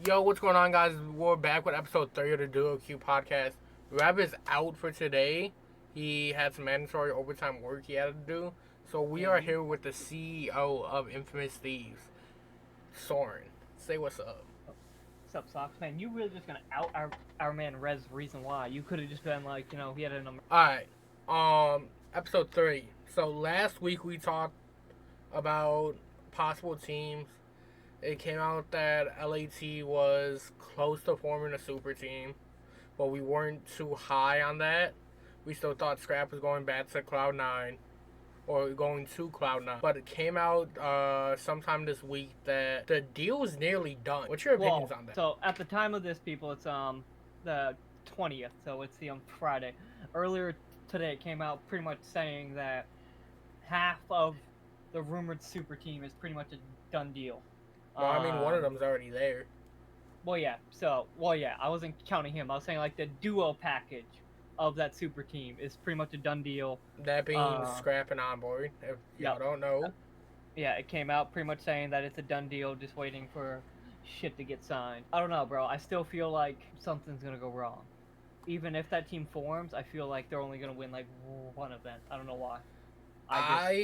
Yo, what's going on, guys? We're back with episode 3 of the TheDuoQ podcast. Rev is out for today. He had some mandatory overtime work he had to do. So we are here with the CEO of Infamous Thieves, Soren. Say what's up. What's up, Sox? Man, you really just gonna out our man Rez reason why. You could have just been like, he had a number. Alright, episode 3. So last week we talked about possible teams. It came out that LAT was close to forming a super team, but we weren't too high on that. We still thought Scrap was going back to Cloud9 or going to Cloud9. But it came out sometime this week that the deal is nearly done. What's your opinions on that? So at the time of this, people, it's the 20th, so it's the Friday. Earlier today, it came out pretty much saying that half of the rumored super team is pretty much a done deal. Well, I mean, one of them's already there. Well, yeah. I wasn't counting him. I was saying like the duo package of that super team is pretty much a done deal. That being Scrap and Onboard, if y'all don't know. Yeah, it came out pretty much saying that it's a done deal, just waiting for shit to get signed. I don't know, bro. I still feel like something's gonna go wrong. Even if that team forms, I feel like they're only gonna win like one event. I don't know why. I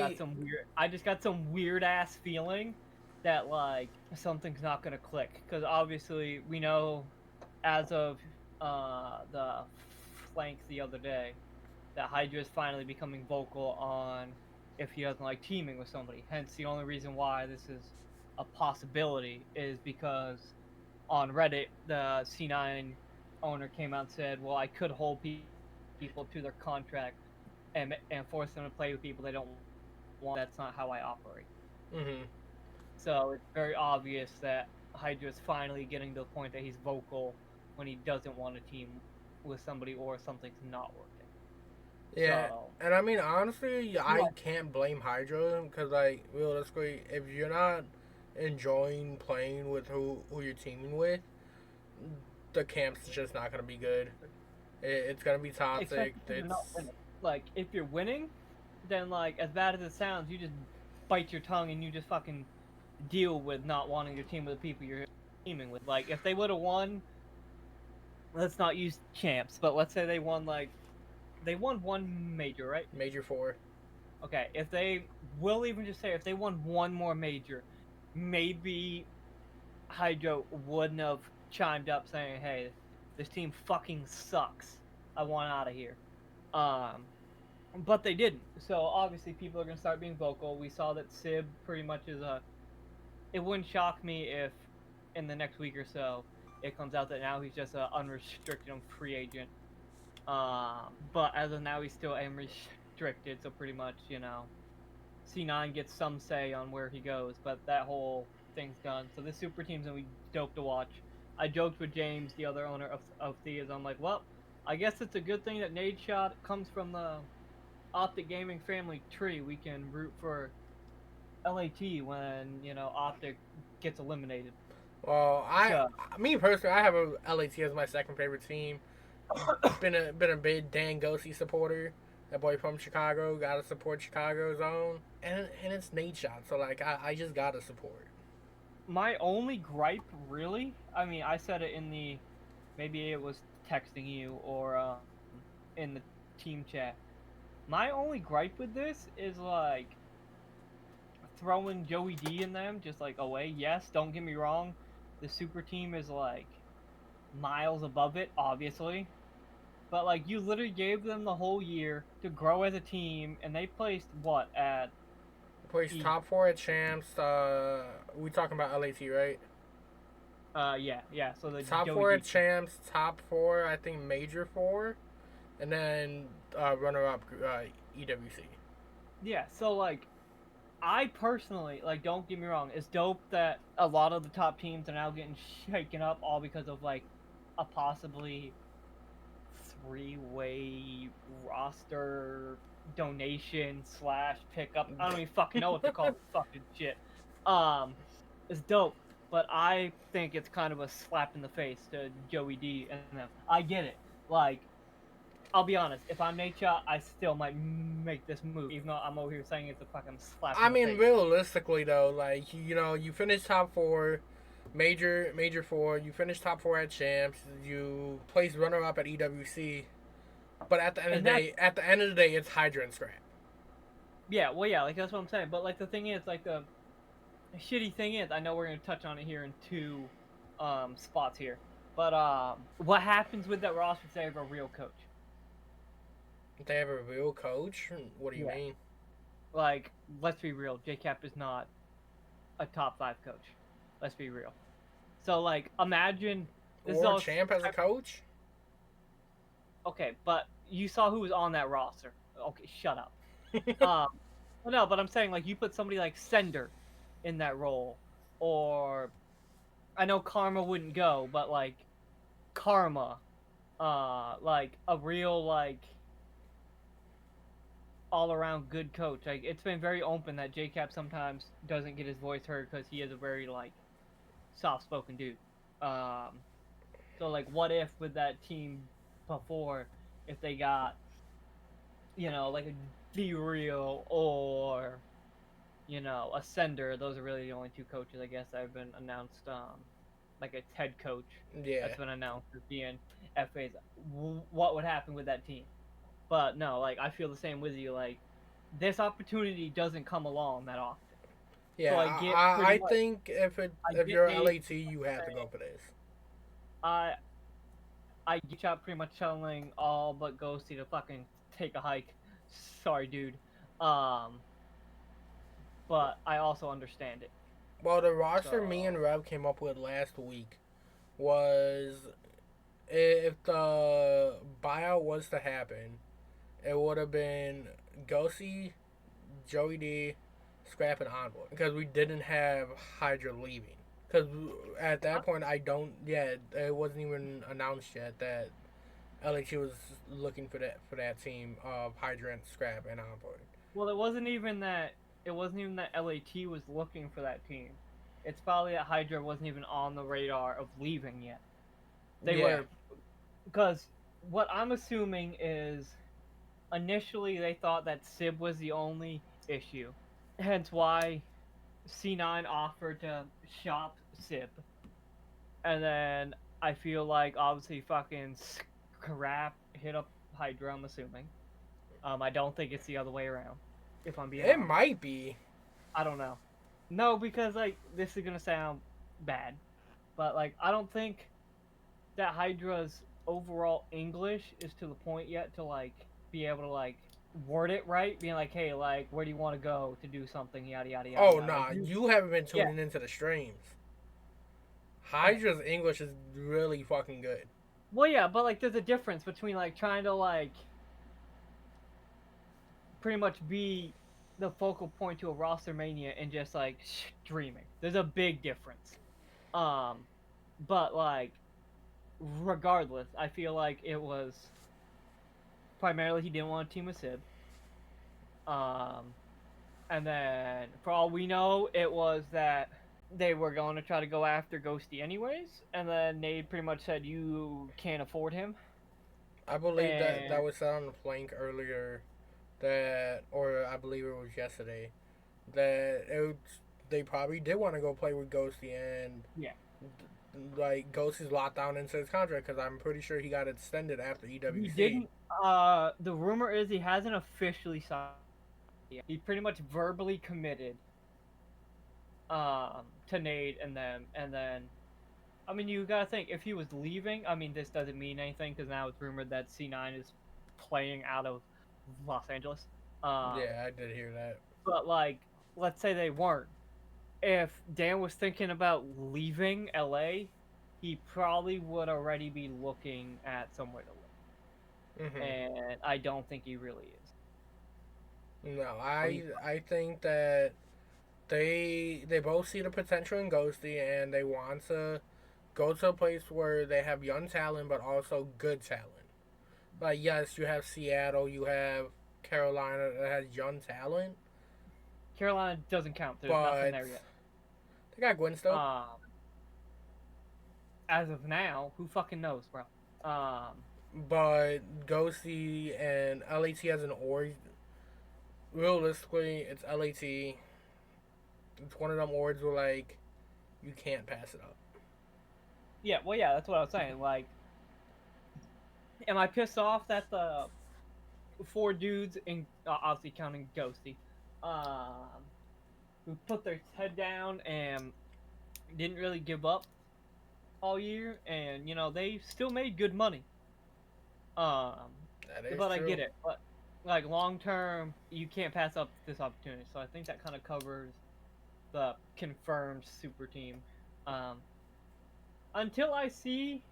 just got some weird ass feeling that like something's not gonna click, because obviously we know as of the flank the other day that Hydra is finally becoming vocal on if he doesn't like teaming with somebody. Hence the only reason why this is a possibility is because on Reddit the C9 owner came out and said, well, I could hold people to their contract and force them to play with people they don't want. That's not how I operate. Mm-hmm. So it's very obvious that Hydra is finally getting to the point that he's vocal when he doesn't want to team with somebody or something's not working. Yeah, and I mean, honestly, I can't blame Hydra because, like, realistically, if you're not enjoying playing with who you're teaming with, the camp's just not gonna be good. It's gonna be toxic. Like, if you're winning, then, like, as bad as it sounds, you just bite your tongue and you just fucking deal with not wanting to team with the people you're teaming with. Like, if they would have won, let's not use champs, but let's say they won one major, right? Major 4. Okay, we'll even just say if they won one more major, maybe Hydra wouldn't have chimed up saying, hey, this team fucking sucks. I want out of here. But they didn't. So obviously people are going to start being vocal. We saw that Sib pretty much is it wouldn't shock me if in the next week or so it comes out that now he's just an unrestricted free agent. But as of now, he's still unrestricted, so pretty much, C9 gets some say on where he goes, but that whole thing's done. So this super team's gonna be dope to watch. I joked with James, the other owner of Thieves. I'm like, well, I guess it's a good thing that Nade Shot comes from the Optic Gaming family tree. We can root for LAT when, Optic gets eliminated. Well, me personally, I have a LAT as my second favorite team. been a big Dan Ghosty supporter. That boy from Chicago, gotta support Chicago's own, and it's Nate Shot, so like I just gotta support. My only gripe, really, I mean, I said it in maybe it was texting you or in the team chat. My only gripe with this is like throwing Joey D in them, just like away. Yes, don't get me wrong, the super team is like miles above it, obviously. But like you literally gave them the whole year to grow as a team, and they placed what at? Placed top 4 at champs. We talking about LAT, right? Yeah. So the top 4 at champs, top 4, I think major 4, and then runner up EWC. Yeah. So like, I personally like. Don't get me wrong. It's dope that a lot of the top teams are now getting shaken up, all because of like a possibly 3-way roster donation / pickup. I don't even fucking know what to call this fucking shit. It's dope, but I think it's kind of a slap in the face to Joey D and them. I get it. Like, I'll be honest. If I'm Nate Shot, I still might make this move, even though I'm over here saying it's a fucking slap. I mean, realistically though, like you finished top 4. Major four. You finish top four at champs. You place runner up at EWC. But And that's at the end of the day, it's Hydra and Scrap. yeah, well, yeah, like that's what I'm saying. But like the thing is, like the shitty thing is, I know we're gonna touch on it here in two spots here. But what happens with that roster if they have a real coach? They have a real coach. What do you Yeah. mean? Like, let's be real, JCap is not a top 5 coach. Let's be real. So like, imagine this is Or all Champ as a coach? okay, but you saw who was on that roster. Okay, shut up. Um, well, no, but I'm saying like you put somebody like Sender in that role, or I know Karma wouldn't go, but like Karma, like a real like all around good coach. Like it's been very open that JCap sometimes doesn't get his voice heard because he is a very like soft spoken dude. Um, so like, what if with that team before, if they got like a Be Real or a Sender? Those are really the only two coaches I guess that have been announced. Like a head coach Yeah. that's been announced as being FA's. What would happen with that team? But no, like I feel the same with you. Like this opportunity doesn't come along that often. So Yeah, I get pretty I much. think I if get you're Nate LAT, you have to go saying for this. I I get you pretty much telling all but Ghosty to fucking take a hike. Sorry, dude. Um, but I also understand it. Well, the roster me and So Rev came up with last week was if the buyout was to happen, it would have been Ghosty, Joey D, Scrap, and Envoy because we didn't have Hydra leaving. Because at that point, I don't. Yeah, it wasn't even announced yet that LHU was looking for that team of Hydra and Scrap and Envoy. well, it wasn't even that LAT was looking for that team. It's probably that Hydra wasn't even on the radar of leaving yet. They Yeah, were because what I'm assuming is initially they thought that Sib was the only issue, hence why C9 offered to shop Sib, and then I feel like obviously fucking Scrap hit up Hydra. I'm assuming. I don't think it's the other way around. If I'm being it honest, might be. I don't know. No, because like this is gonna sound bad, but like I don't think that Hydra's overall English is to the point yet to like be able to like word it right, being like, hey, like where do you want to go to do something, yada yada yada Oh yada. Like nah, you haven't been yeah, tuning into the streams. okay. Hydra's English is really fucking good. Well, yeah, but like there's a difference between like trying to like pretty much be the focal point to a roster mania and just like streaming. There's a big difference. Um, but like regardless, I feel like it was primarily he didn't want to team with Sib. Um, and then for all we know, it was that they were going to try to go after Ghosty anyways, and then Nate pretty much said you can't afford him. I believe that And was said on the flank earlier that, or I believe it was yesterday, that they probably did want to go play with Ghosty and yeah, like Ghosty's locked down into his contract because I'm pretty sure he got extended after he EWC. didn't. The rumor is he hasn't officially signed yet. He pretty much verbally committed to Nate and them, and then I mean, you gotta think if he was leaving. I mean, this doesn't mean anything because now it's rumored that C9 is playing out of Los Angeles. Um, Yeah, I did hear that. but like, let's say they weren't. If Dan was thinking about leaving LA, he probably would already be looking at somewhere to live, Hmm. and I don't think he really is. No, What do you? I think that they both see the potential in Ghosty and they want to go to a place where they have young talent but also good talent. Like yes, you have Seattle, you have Carolina that has young talent, Carolina doesn't count. There's nothing but there yet. they got Gwen still. Um, as of now, who fucking knows, bro? Um, But Ghosty and LAT as an org, realistically, it's LAT. It's one of them orgs where like you can't pass it up. Yeah, well, yeah, that's what I was saying. Like, am I pissed off that the four dudes, in obviously counting Ghosty, um, who put their head down and didn't really give up all year, and they still made good money. Um, That is but I true. get it. But like long term, you can't pass up this opportunity. So I think that kind of covers the confirmed super team. Um, until I see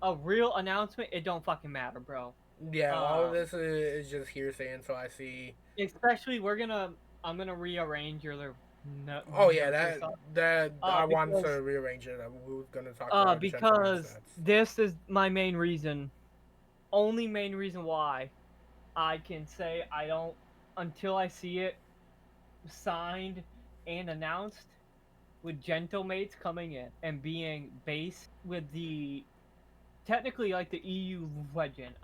a real announcement, it don't fucking matter, bro. Yeah, all of Um, this is just hearsay until I see. especially I'm gonna rearrange your Oh yeah, notes or that something. that I wanted to Because rearrange it. We was gonna talk about gentleman stats. this is my main reason, only main reason why I can say I don't until I see it signed and announced with Gentlemates coming in and being based with the technically like the EU legend.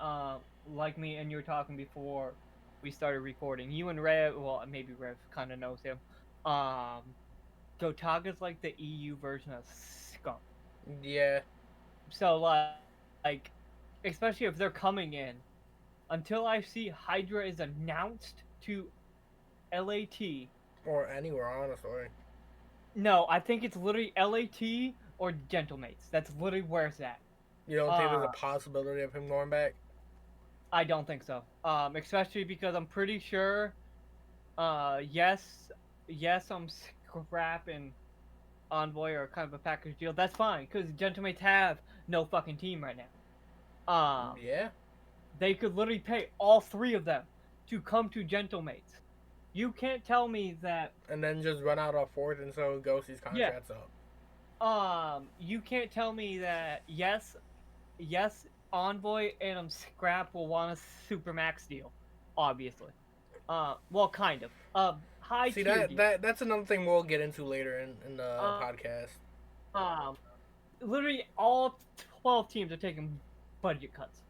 Like me and you were talking before we started recording. You and Rev, well, maybe Rev kind of knows him. Um, Gotaga's like the EU version of Skunk. Yeah, So like, especially if they're coming in, until I see Hydra is announced to LAT. or anywhere honestly. No, I think it's literally LAT or Gentlemates. That's literally where it's at. You don't think there's Uh, a possibility of him going back? I don't think so. Especially because I'm pretty sure. Yes, I'm scrapping Envoy or kind of a package deal. That's fine because Gentlemates have no fucking team right now. Yeah, They could literally pay all three of them to come to Gentlemates. You can't tell me that. and then just run out of fourth until Ghosty's Yeah. contract's up. You can't tell me that. Yes, Envoy and Scrap will want a super max deal, obviously. Well, kind of. High See tier deal. that's another thing we'll get into later in the Um, podcast. literally all 12 teams are taking budget cuts.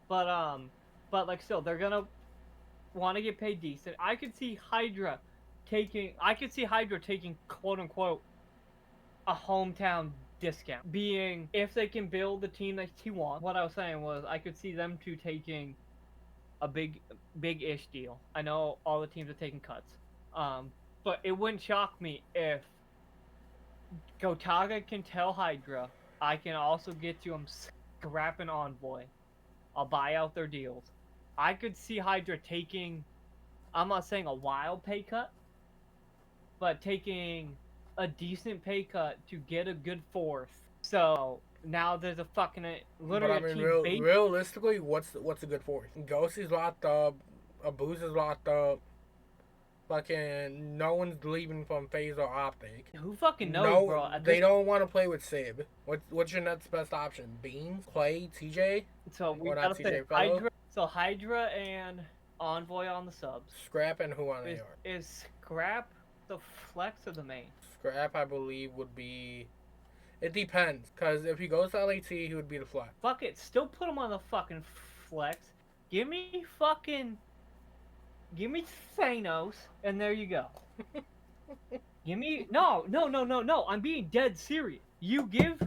But like still, they're gonna want to get paid decent. I could see Hydra taking quote unquote a hometown discount. Being if they can build the team that he wants. What I was saying was I could see them two taking a big-ish deal. I know all the teams are taking cuts. But it wouldn't shock me if Gotaga can tell Hydra, I can also get you them scrapping Envoy. I'll buy out their deals. I could see Hydra taking, I'm not saying a wild pay cut, but taking a decent pay cut to get a good fourth. So now there's a fucking But literally I a mean, team based. realistically, what's a good fourth? Ghosty's locked up, Abuse is locked up. Fucking no one's leaving from Phase or Optic. Who fucking knows, No, bro? At they this, don't want to play with Sib. What's your next best option? Beans, Clay, TJ, so we or not gotta TJ think Fellow? Hydra and Envoy on the subs. Scrap and who on Is AR? is Scrap the flex of the main? Scrap, I believe, would be. It depends, cause if he goes to LAT, he would be the flex. Fuck it, still put him on the fucking flex. Give me fucking, give me Thanos, and there you go. Give me no. I'm being dead serious. You give,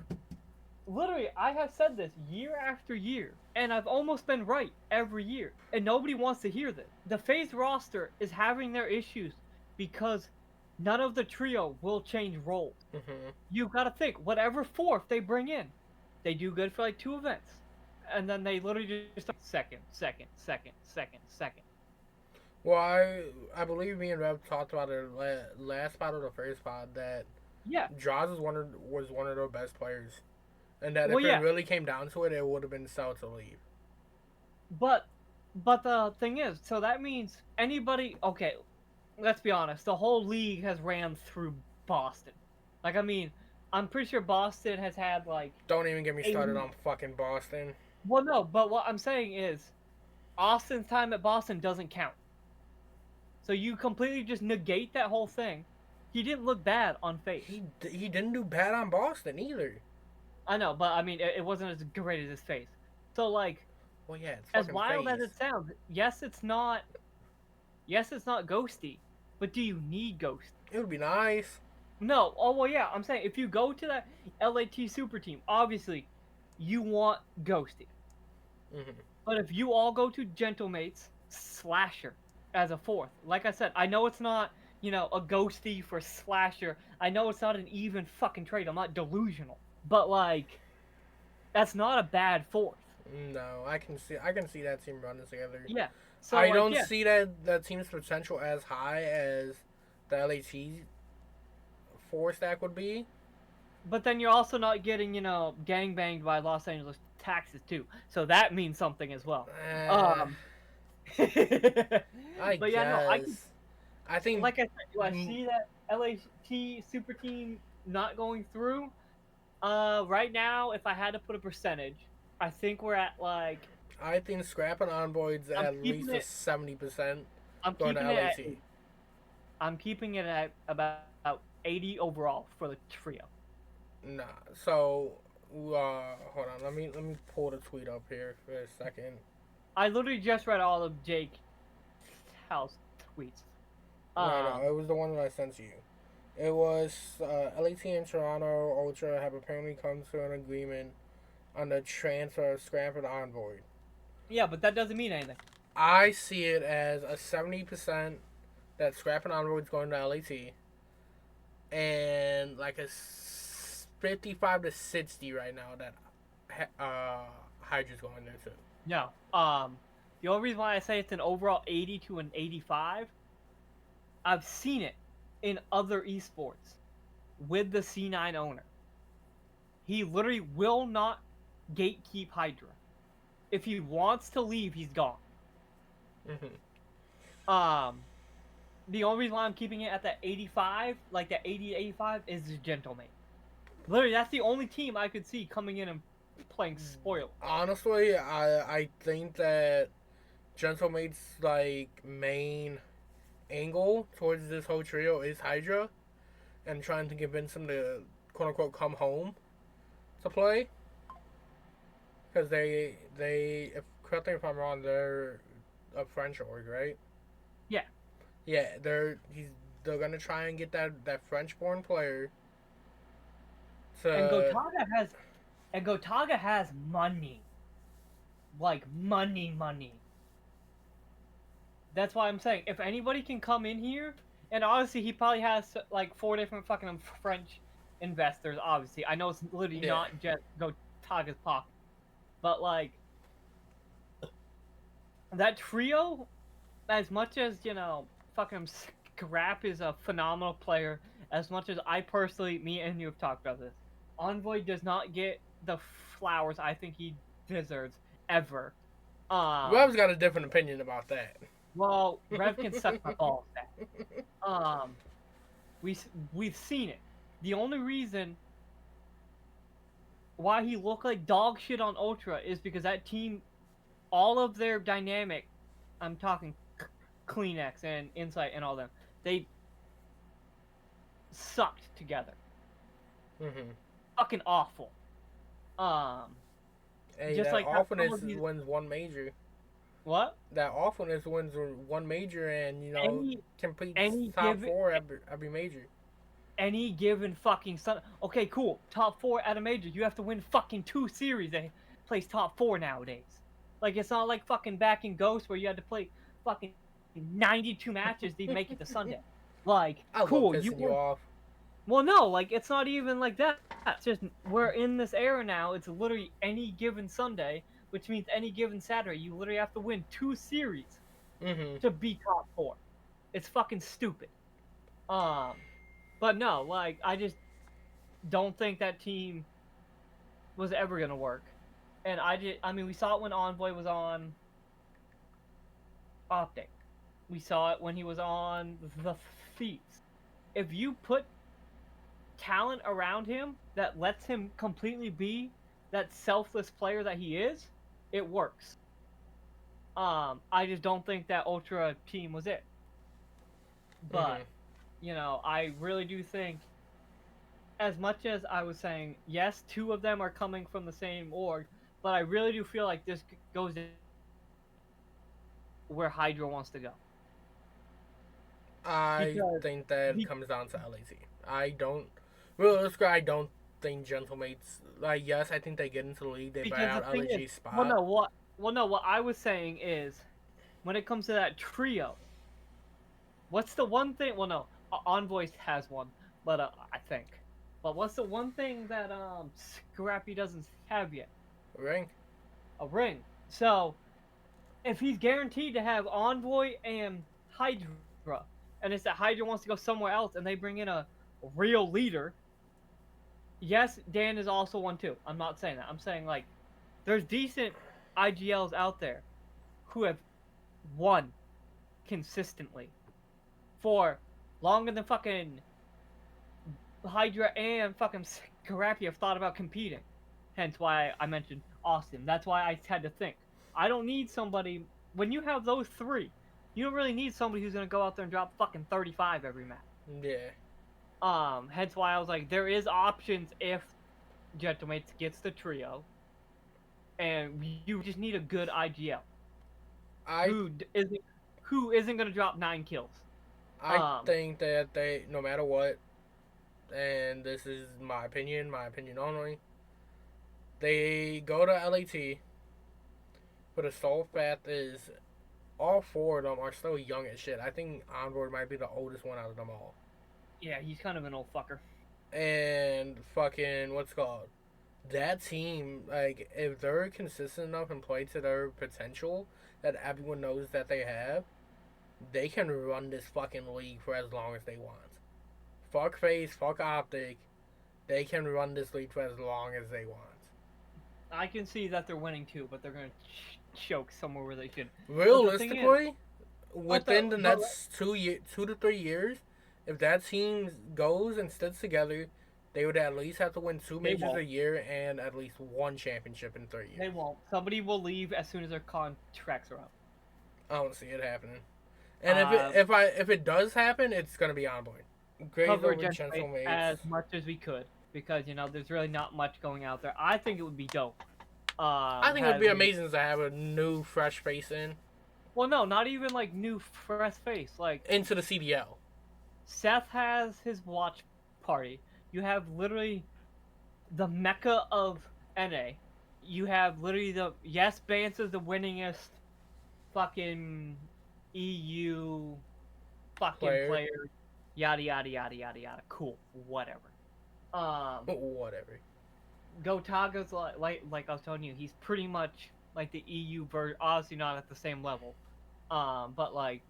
literally, I have said this year after year, and I've almost been right every year, and nobody wants to hear this. The FaZe roster is having their issues because none of the trio will change roles. Mm-hmm. You gotta think, whatever fourth they bring in, they do good for like 2 events, and then they literally just second, second, second, second, second. Well, I believe me and Rev talked about it last spot or the first spot that Yeah, Draws was one of their best players, and that well, if it yeah, really came down to it, it would have been Cell to leave. but the thing is, so that means anybody. Okay, let's be honest. The whole league has ran through Boston. Like, I mean, I'm pretty sure Boston has had like Don't even get me started 80. on fucking Boston. Well, no, but what I'm saying is, Austin's time at Boston doesn't count. So you completely just negate that whole thing. He didn't look bad on face. He didn't do bad on Boston either. I know, but I mean, it wasn't as great as his face. So like, Well, yeah, it's as fucking wild as FaZe. it sounds, yes, it's not ghosty, but do you need ghost? It would be nice. No, oh well, yeah. I'm saying if you go to that LAT super team, obviously, you want Ghosty. Hmm. But if you all go to Gentlemates, Slasher as a fourth, like I said, I know it's not, a Ghosty for Slasher. I know it's not an even fucking trade. I'm not delusional. But, like, that's not a bad fourth. No, I can see that team running together. Yeah. So, I like, don't yeah. see that team's potential as high as the LAT four stack would be. But then you're also not getting, gangbanged by Los Angeles taxes, too. So that means something as well. Eh, Um, I but yeah, no, I could, guess. I think. like I said, do I see that LAT super team not going through? Right now, if I had to put a percentage, I think we're at like I think scrapping Envoy's I'm at keeping least a it. 70% I'm going to keeping it at LAT. 80. I'm keeping it at about 80 overall for the trio. Nah. So, hold on. Let me pull the tweet up here for a second. I literally just read all of Jake House tweets. No, no, Um, it was the one that I sent to you. It was LAT and Toronto Ultra have apparently come to an agreement on the transfer of Scrap and Envoy. yeah, but that doesn't mean anything. I see it as a 70% that Scrap and Envoy is going to LAT, and like a 55 to 60 right now that Hydra's going there too. No. The only reason why I say it's an overall 80 to an 85, I've seen it in other esports with the C9 owner. He literally will not gatekeep Hydra. If he wants to leave, he's gone. Mm-hmm. Um, the only reason why I'm keeping it at that 85, like that 80 to 85, is the Gentlemate. Literally, that's the only team I could see coming in and playing spoil. Honestly, I think that Gentlemate's like main angle towards this whole trio is Hydra and trying to convince him to quote unquote come home to play because if correct me if I'm wrong, they're a French org, right? Yeah, Yeah, they're gonna try and get that French born player and to. Gotaga has money, like money. That's why I'm saying if anybody can come in here, and honestly, he probably has like 4 different fucking French investors. Obviously, I know it's literally Yeah. not just Gotaga's pocket, but like that trio, as much as fucking Scrap is a phenomenal player. As much as I personally, me and you have talked about this, Envoy does not get the flowers I think he deserves ever. Um, Rev's got a different opinion about that. well, Rev can suck my balls. That. We we've seen it. The only reason why he looked like dog shit on Ultra is because that team, all of their dynamic, I'm talking Kleenex and Insight and all them, they sucked together. Mm-hmm. Fucking awful. Um, Hey, just that like how some awfulness of these wins one major. what That awfulness wins one major, and any completes any top given four every major. any given fucking sun. Okay, cool. Top four at a major. You have to win fucking 2 series to place top four nowadays. Like it's not like fucking back in Ghost where you had to play fucking 92 matches to make it to Sunday. Like, I love cool. You pissing you won. off. Well, no, like it's not even like that. It's just we're in this era now. It's literally any given Sunday, which means any given Saturday. You literally have to win 2 series Mm-hmm. to be top four. It's fucking stupid. Um, but no, like I just don't think that team was ever gonna work. And I mean, we saw it when Envoy was on Optic. We saw it when he was on the Thieves. If you put talent around him that lets him completely be that selfless player that he is, it works. I just don't think that Ultra team was it. Mm-hmm. But, I really do think, as much as I was saying, yes, two of them are coming from the same org, but I really do feel like this goes where Hydra wants to go. I Because, think that be, comes down to LAT. I don't. Realistically, I don't think Gentlemates. Like, yes, I think they get into the league. They buy Because the out thing is, LAG's well, spot. no, what I was saying is, when it comes to that trio, what's the one thing? Well, no, Envoy has one, but I think. But what's the one thing that Scrappy doesn't have yet? Ring. A ring. So if he's guaranteed to have Envoy and Hydra, and it's that Hydra wants to go somewhere else, and they bring in a real leader. Yes, Dan is also one too. I'm not saying that. I'm saying like there's decent IGLs out there who have won consistently for longer than fucking Hydra and fucking Scrappy have thought about competing. Hence why I mentioned Austin. That's why I had to think. I don't need somebody when you have those three. You don't really need somebody who's gonna go out there and drop fucking 35 every match. Yeah. Hence why I was like, there is options if Gentlemates gets the trio, and you just need a good IGL I who isn't gonna drop 9 kills. I Um, think that they, no matter what, and this is my opinion only, they go to LAT, but the sole fact is all four of them are still young as shit. I think Onboard might be the oldest one out of them all. yeah, he's kind of an old fucker. And fucking, what's it called? That team, like, if they're consistent enough and play to their potential that everyone knows that they have, they can run this fucking league for as long as they want. Fuck Face, fuck Optic, they can run this league for as long as they want. I can see that they're winning too, but they're gonna choke somewhere where they should. But the thing is, Realistically, within the but next 2 to 3 years, if that team goes and sticks together, they would at least have to win two they majors won't. a year and at least one championship in 3 years. They won't. Somebody will leave as soon as their contracts are up. I don't see it happening. And Uh, if it does happen, it's gonna be onboard. Graze Cover over Gentlemates gentle mates. as much as we could because there's really not much going out there. I think it would be dope. I think it would be Having amazing to have a new fresh face well, no, not even like new fresh face. Like into the CDL. Seth has his watch party. You have literally the mecca of NA. You have literally the yes, Bance is the winningest fucking EU fucking player. Yada yada yada yada yada. Cool, whatever. Whatever. Gotaga's like I was telling you, he's pretty much like the EU version. Obviously not at the same level, but like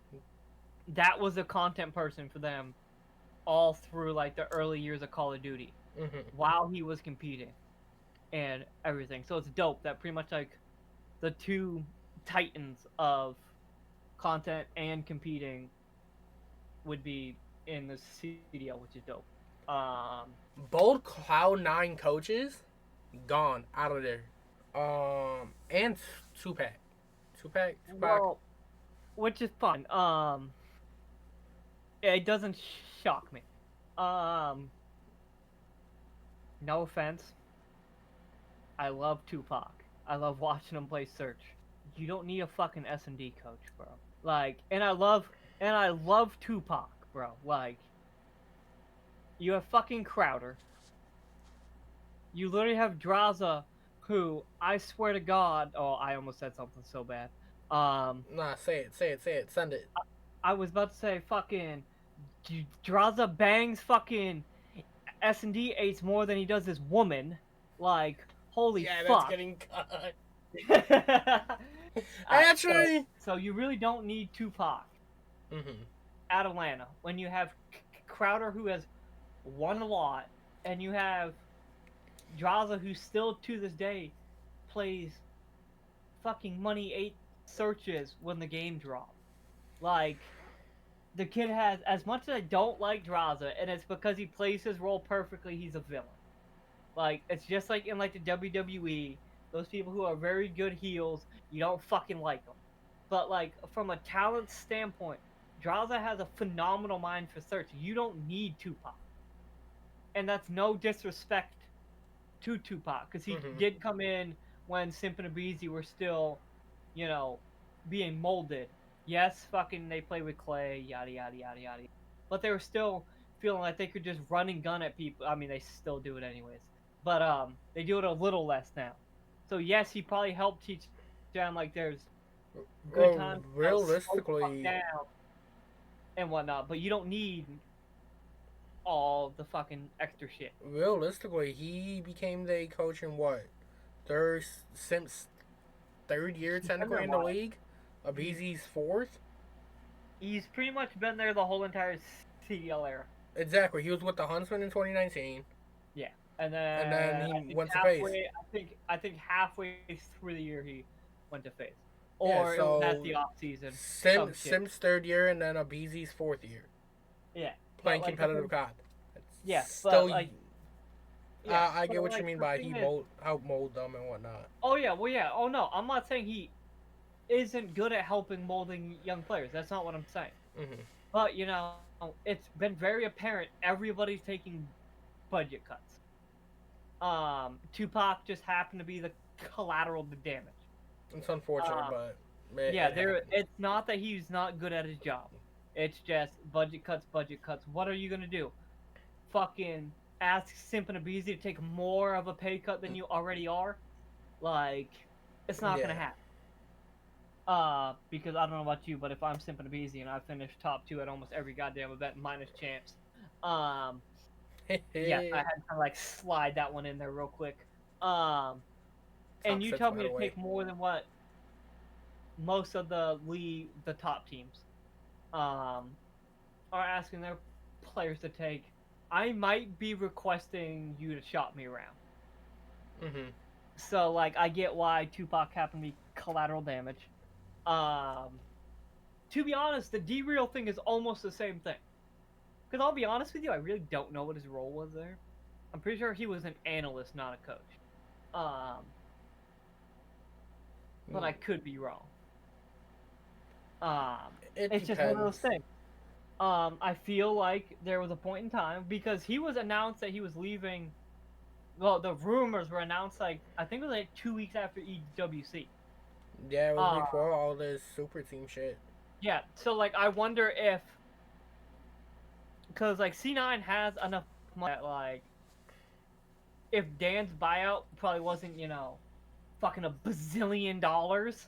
that was a content person for them all through like the early years of Call of Duty Mm-hmm. while he was competing and everything. So it's dope that pretty much like the two titans of content and competing would be in the CDL, which is dope. Both Cloud9 coaches gone out of there. And Tupac. Tupac. Well, which is fun. It doesn't shock me. No offense. I love Tupac. I love watching him play Search. You don't need a fucking S&D coach, bro. Like, and I love Tupac, bro. Like, you have fucking Crowder. You literally have Draza, who I swear to God, oh, I almost said something so bad. Nah, say it, send it. I was about to say fucking Draza bangs fucking S&D eights more than he does his woman. Like, holy Yeah, fuck. that's getting cut. Actually, so you really don't need Tupac at Atlanta when you have Crowder, who has won a lot, and you have Draza, who still to this day plays fucking Money 8 searches when the game drops. Like, the kid has, as much as I don't like Draza, and it's because he plays his role perfectly, he's a villain. Like, it's just like in like the WWE, those people who are very good heels, you don't fucking like them. But like, from a talent standpoint, Draza has a phenomenal mind for search. You don't need Tupac. And that's no disrespect to Tupac, because he did come in when Simp and Abizi were still, being molded. Yes, fucking they play with clay, yada yada yada yada. But they were still feeling like they could just run and gun at people. I mean, they still do it anyways, but they do it a little less now. So yes, he probably helped teach them like there's good Well, times, slow the fuck realistically, down and whatnot. But you don't need all the fucking extra shit. he became the coach in what third since third year He's been there technically a in the while. league. He's Abizi's fourth. he's pretty much been there the whole entire CDL era. Exactly. He was with the Huntsman in 2019, Yeah, and and then then he I think went to face. halfway, I think halfway through the year he went to face, Yeah. or it was at So the off season, some shit. Sim's third year, and then Abizi's fourth year Yeah, but playing like the competitive thing, COD. yeah, It's but still. like yeah, I but get what you like mean the by thing he is, helped mold them and whatnot. oh yeah, well yeah, oh no, I'm not saying he isn't good at helping molding young players. That's not what I'm saying. Hmm. But it's been very apparent everybody's taking budget cuts. Tupac just happened to be the collateral damage. It's unfortunate, Um, but yeah, it happens. it's not that he's not good at his job. It's just budget cuts, budget cuts. What are you gonna do? Fucking ask Simp and Abizi to take more of a pay cut than you already are? Like, it's not gonna Yeah. happen. Because I don't know about you, but if I'm Simp and Abizi and I finish top two at almost every goddamn event minus champs, um, yes, I had to kind of like slide that one in there real quick. Um, and Top you six, tell by me the to way. take more than what most of the top teams um are asking their players to take. I might be requesting you to shop me around. Hmm. So like I get why Tupac happened to be collateral damage. Um to be honest, the derail thing is almost the same thing. Because I'll be honest with you, I really don't know what his role was there. I'm pretty sure he was an analyst, not a coach. Um, but I could be wrong. It It's just one of those depends. things. I feel like there was a point in time because he was announced that he was leaving. Well, the rumors were announced like I think it was like 2 weeks after EWC. Yeah, it was Uh, before all this super team shit. yeah. So like, I wonder if because like C9 has enough money that, like if Dan's buyout probably wasn't fucking a bazillion dollars,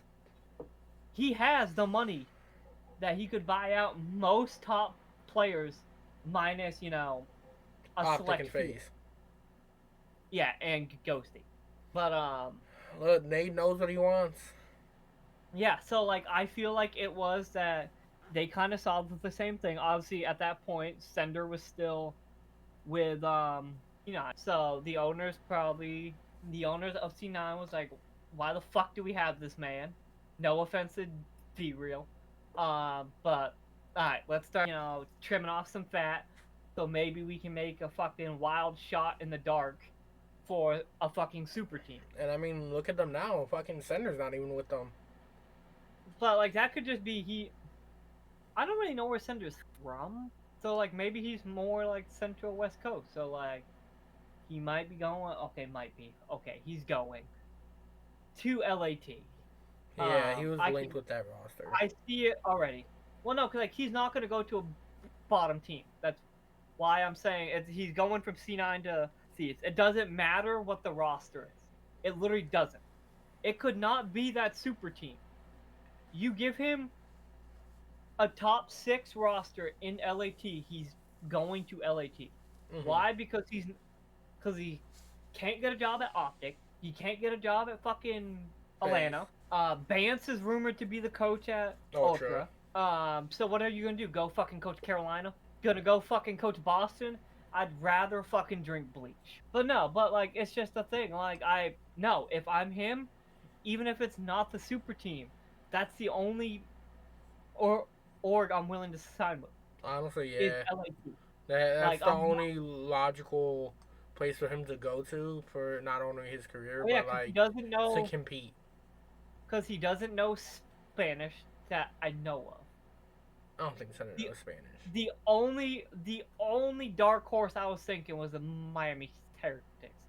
he has the money that he could buy out most top players minus a Optic and select few. face. Yeah, and Ghosty. But Look, Nate knows what he wants. yeah, so like I feel like it was that they kind of solved the same thing. Obviously, at that point, Sender was still with C9. So the owners of C9 was like, why the fuck do we have this man? No offense to Be Real. But alright, let's start, trimming off some fat. So maybe we can make a fucking wild shot in the dark for a fucking super team. And I mean, look at them now. Fucking Sender's not even with them. But like that could just be I don't really know where Sender's from. So like maybe he's more like Central West Coast. So like he might be going. Okay, might be. Okay, he's going to LAT. Yeah, he was I linked can with that roster. I see it already. Well, no, because like he's not going to go to a bottom team. That's why I'm saying he's going from C9 to Thieves. It doesn't matter what the roster is. It literally doesn't. It could not be that super team. You give him a top six roster in LAT, he's going to LAT. Hmm. Why? Because he can't get a job at Optic. He can't get a job at fucking Face. Atlanta. Bance is rumored to be the coach at Ultra. Ultra. So what are you gonna do? Go fucking coach Carolina? Gonna go fucking coach Boston? I'd rather fucking drink bleach. But no, but like it's just a thing. Like no, if I'm him, even if it's not the super team, that's the only or org I'm willing to sign with Honestly, is yeah. LAT. That's Like the I'm not. only logical place for him to go to for not only his career, Oh yeah, but like to know compete. because he doesn't know Spanish that I know of. I don't think Sender The knows Spanish. the only dark horse I was thinking was the Miami Heretics.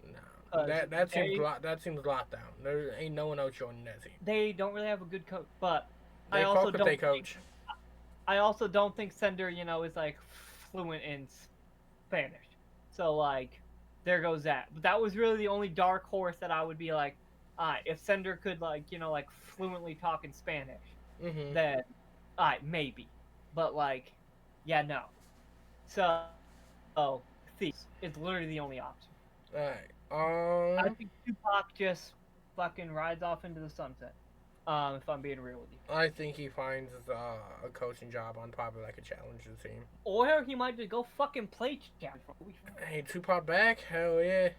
No, Because that seems locked down. There ain't no one else joining that team. they don't really have a good coach. But I They also fuck with they don't think coach. I also don't think Sender, is like fluent in Spanish. So like, there goes that. But that was really the only dark horse that I would be like, if Sender could like like fluently talk in Spanish, Mm-hmm. then maybe. But like, yeah, no. So Thieves is literally the only option. Alright. I think Tupac just fucking rides off into the sunset. If I'm being real with you. I think he finds a coaching job on probably like a challenger team. Or he might just go fucking play challenge. Hey, Tupac back? Hell yeah.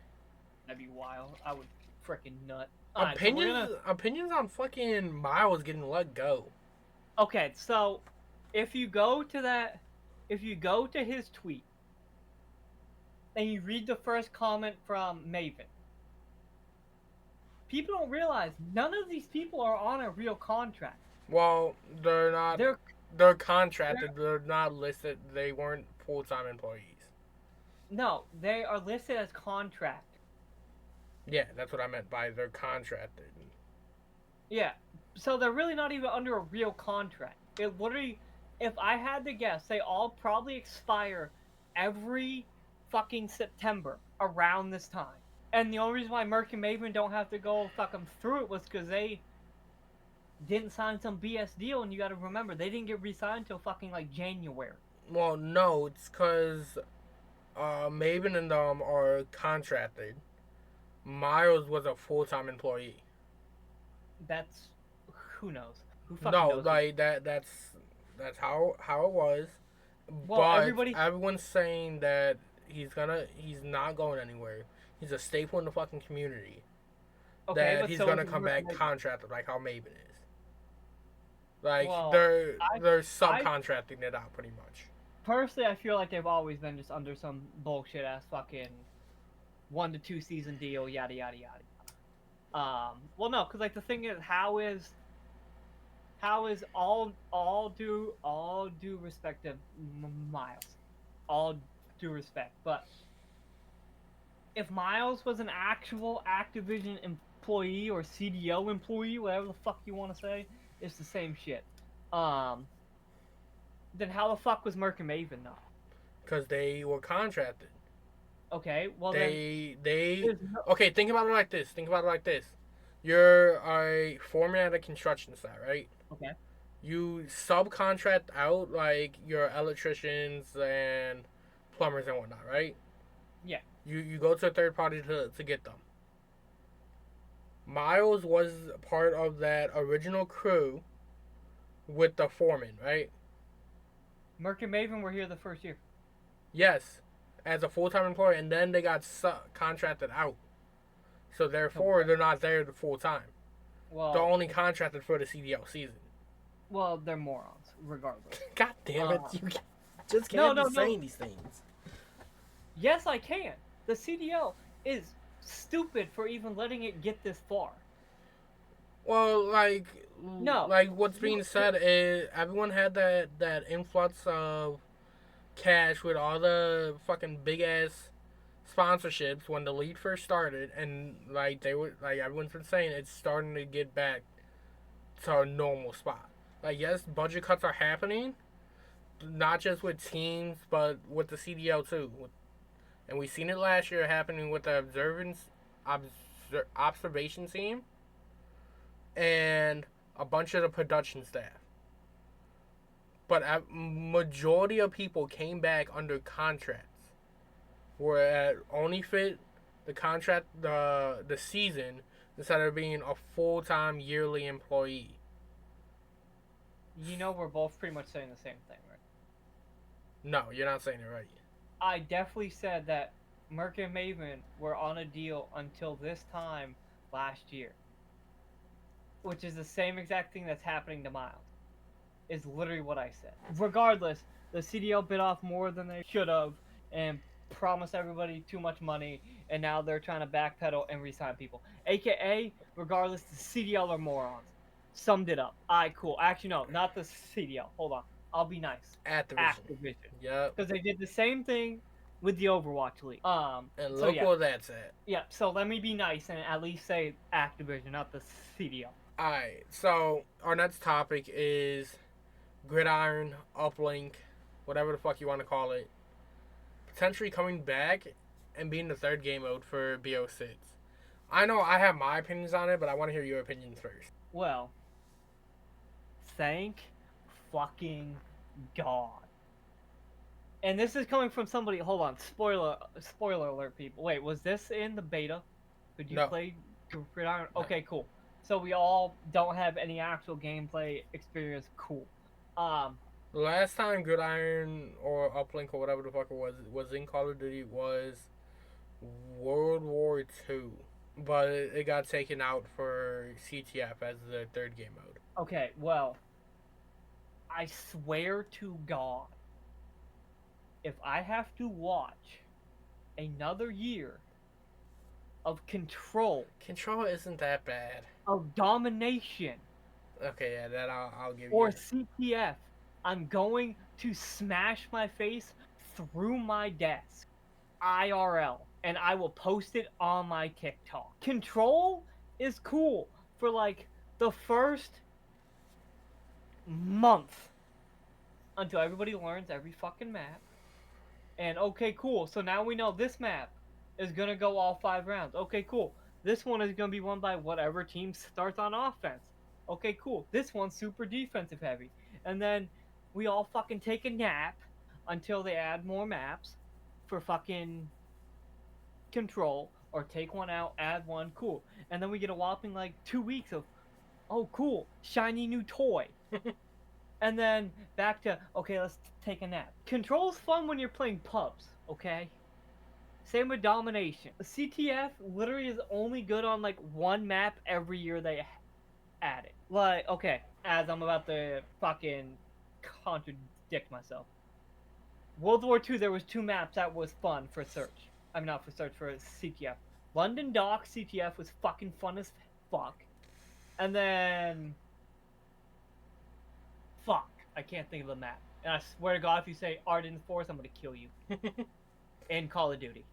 That'd be wild. I would freaking nut. Alright, so we're Opinions gonna. opinions on fucking Miles getting let go. Okay, so if you go to that, if you go to his tweet and you read the first comment from Maven, people don't realize none of these people are on a real contract. Well, they're not. They're They're contracted. They're not listed. They weren't full time employees. no, they are listed as contract. Yeah, that's what I meant by they're contracted. Yeah, so they're really not even under a real contract. It literally, if I had to guess, they all probably expire every fucking September around this time. And the only reason why Merc and Maven don't have to go fucking through it was because they didn't sign some BS deal, and you got to remember they didn't get re-signed until fucking like January. Well, no, it's because Maven and them are contracted. Miles was a full time employee. That's who knows. Who fucking No, knows? like that's how it was. Well, But everybody. everyone's saying that he's not going anywhere. He's a staple in the fucking community. Okay, That but he's so gonna is come Merc back and Maven. contracted like how Maven is. Like Well, they're subcontracting it out pretty much. personally, I feel like they've always been just under some bullshit ass fucking 1 to 2 season deal, yada yada yada. Well, no, because like the thing is, how is all due respect to Miles, all due respect, but if Miles was an actual Activision employee or CDO employee, whatever the fuck you want to say, it's the same shit. Then how the fuck was Merc and Maven not? Because they were contracted. Okay, well They then no, okay. Think about it like this. Think about it like this. You're a foreman at a construction site, right? okay. You subcontract out like your electricians and plumbers and whatnot, right? Yeah. You go to a third party to get them. Miles was part of that original crew with the foreman, right? Merc and Maven were here the first year. Yes, as a full time employee, and then they got contracted out. So therefore, they're not there the full time. Well, They're only contracted for the CDL season. well, they're morons, regardless. God damn it! You just No, can't no, be no. saying these things. Yes, I can. The CDL is stupid for even letting it get this far. Well, No. like what's being said is everyone had that influx of cash with all the fucking big ass sponsorships when the league first started, and like they were like everyone's been saying it's starting to get back to a normal spot. Like yes, budget cuts are happening, not just with teams but with the CDL too. And we seen it last year happening with the observation team and a bunch of the production staff. But a majority of people came back under contracts, where it only fit the contract the season instead of being a full time yearly employee. You know we're both pretty much saying the same thing, right? No, you're not saying it right. I definitely said that Merc and Maven were on a deal until this time last year. Which is the same exact thing that's happening to Miles. Is literally what I said. Regardless, the CDL bit off more than they should have and promised everybody too much money, and now they're trying to backpedal and resign people. AKA, regardless, the CDL are morons. Summed it up. Alright, cool. Actually, no, not the CDL. Hold on. I'll be nice. Activision. Yep. Because they did the same thing with the Overwatch League. And so look yeah. where that's at. Yeah, so let me be nice and at least say Activision, not the CDL. Alright, so our next topic is Gridiron, Uplink, whatever the fuck you want to call it. potentially coming back and being the third game mode for BO6. I know I have my opinions on it, but I want to hear your opinions first. Well, thank fucking God. And this is coming from somebody. Hold on, spoiler alert, people. Wait, was this in the beta? Could you No. play Gridiron? No. Okay, cool. So we all don't have any actual gameplay experience. Cool. Um, The last time Gridiron or Uplink or whatever the fuck it was in Call of Duty was World War II. But it got taken out for CTF as the third game mode. okay, well, I swear to God, if I have to watch another year of control, Control isn't that bad. of domination, Okay, yeah, that I'll give or you. CTF, I'm going to smash my face through my desk, IRL, and I will post it on my TikTok. Control is cool for like the first month until everybody learns every fucking map. And okay, cool. So now we know this map is gonna go all 5 rounds. Okay, cool. This one is gonna be won by whatever team starts on offense. Okay, cool. This one's super defensive heavy. And then we all fucking take a nap until they add more maps for fucking control, or take one out, add one, cool. And then we get a whopping like 2 weeks of, oh cool, shiny new toy. And then back to, okay, let's take a nap. Control's fun when you're playing pubs, okay? Same with domination. CTF literally is only good on like one map every year they add it. Like, okay, as I'm about to fucking contradict myself. World War II, there was 2 maps that was fun for search. I mean, not for search, for CTF. London Dock CTF was fucking fun as fuck. And then fuck, I can't think of the map. And I swear to God, if you say Ardennes Forest, I'm gonna kill you. In Call of Duty.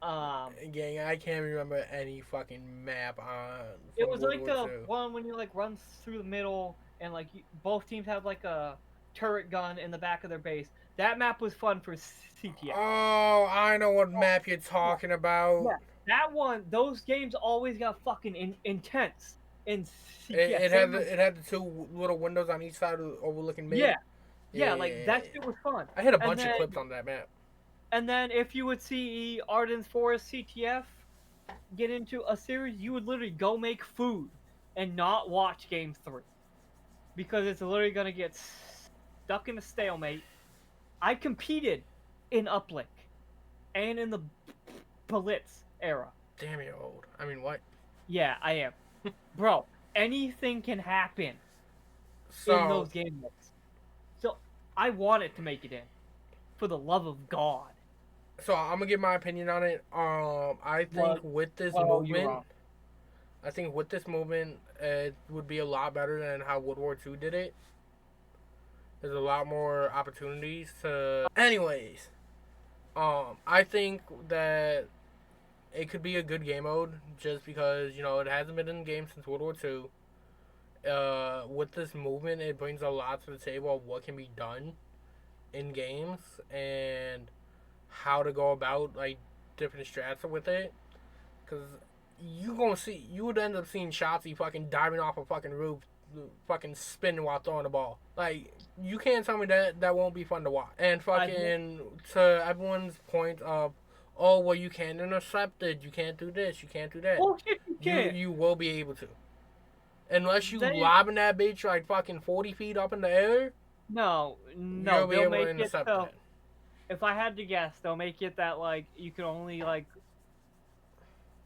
Gang, I can't remember any fucking map on It from was World like War the II. one when you like run through the middle and like both teams have like a turret gun in the back of their base. That map was fun for CTF. Oh, I know what Oh, map you're yeah, talking about. yeah. That one, those games always got fucking intense in It, CTF. it had Same the, with, it had the two little windows on each side of overlooking yeah, mid. yeah, like that Yeah, shit was fun. I hit a And bunch of then clips on that map. if you would see Ardennes Forest CTF get into a series, you would literally go make food and not watch game 3 because it's literally gonna get stuck in a stalemate. I competed in Uplink and in the Blitz era. Damn, you're old. I mean, what? Yeah, I am, bro. Anything can happen in So, those game modes, so I wanted to make it in for the love of God. so I'm gonna give my opinion on it. I think But with this well, you're movement, wrong. it would be a lot better than how World War II did it. There's a lot more opportunities to. Anyways, I think that it could be a good game mode just because it hasn't been in the game since World War II. With this movement, it brings a lot to the table of what can be done in games and how to go about like different strats with it. Because you would end up seeing Shotzi fucking diving off a fucking roof, fucking spinning while throwing the ball. Like, you can't tell me that won't be fun to watch. And fucking to everyone's point of, oh well, you can't intercept it, you can't do this, you can't do that. Bullshit, you You can't. you will be able to, unless you They lobbing that bitch like fucking 40 feet up in the air. no, You'll be they'll able to make it intercept so. that. If I had to guess, they'll make it that like you can only like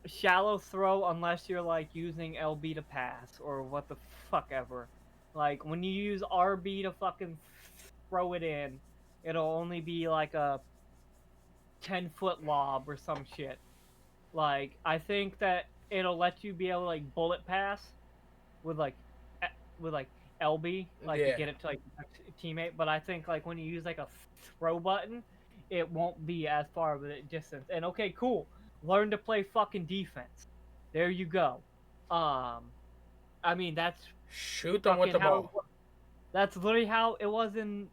shallow throw unless you're like using LB to pass or what the fuck ever. Like when you use RB to fucking throw it in, it'll only be like a 10-foot lob or some shit. Like I think that it'll let you be able to like bullet pass with like with like LB, like to Yeah. get it to like a teammate. But I think like when you use like a throw button, it won't be as far of a distance. And okay, cool. Learn to play fucking defense. There you go. I mean that's Shoot them with fucking the how. ball. That's literally how it was in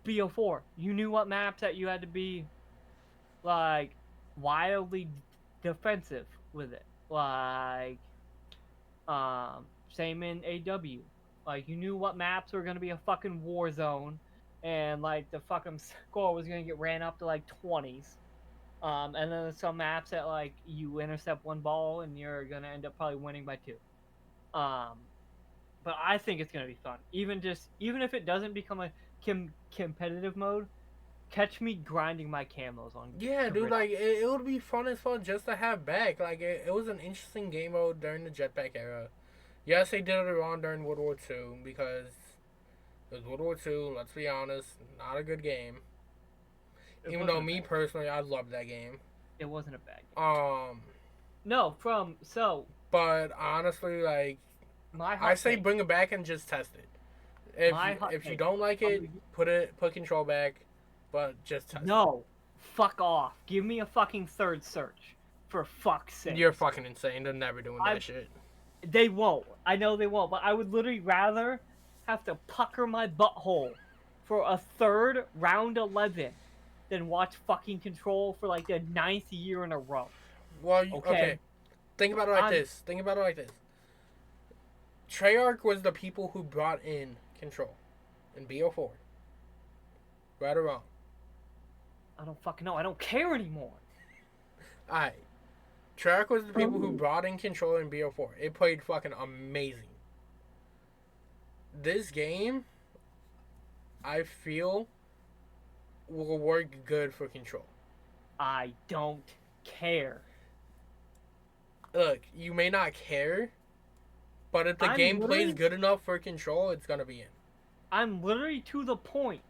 BO4. You knew what maps that you had to be like wildly defensive with it. Like same in AW. Like you knew what maps were gonna be a fucking war zone, and like the fucking score was gonna get ran up to like 20s. And then some maps that like you intercept one ball and you're gonna end up probably winning by 2. Um, but I think it's gonna be fun. Even if it doesn't become a competitive mode, catch me grinding my camos on Yeah, dude, grid. like it would be fun as fuck just to have back. Like it was an interesting game mode during the jetpack era. Yes, they did it wrong during World War II because it was World War II. Let's be honest, not a good game. It Even wasn't though a me bad. personally, I loved that game. It wasn't a bad game. Um, No, from so but honestly, like my I hot say, take. bring it back and just test it. My hot If you take. don't like From it, the, put control back, but just test it. no, fuck off. Give me a fucking third search. For fuck's sake. You're fucking insane. They're never doing I that shit. They won't. I know they won't, but I would literally rather have to pucker my butthole for a third round 11 than watch fucking Control for like the 9th year in a row. Well, okay. Okay? Think about it like I'm this. Think about it like this. Treyarch was the people who brought in control in BO4. Right or wrong? I don't fucking know. I don't care anymore. Alright. Treyarch was the people who brought in control in BO4. It played fucking amazing. This game, I feel, will work good for control. I don't care. Look, you may not care, but if the I'm game plays literally good enough for control, it's gonna be in. I'm literally to the point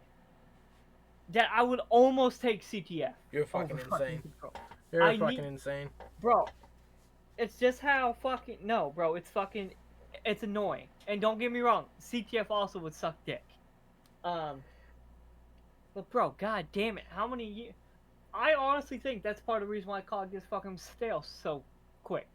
that I would almost take CTF You're fucking over fucking insane. Control. You're I fucking need insane. Bro, it's just how fucking no, bro. It's annoying. And don't get me wrong, CTF also would suck dick. Um, but bro, god damn it, how many years? I honestly think that's part of the reason why COD gets fucking stale so quick.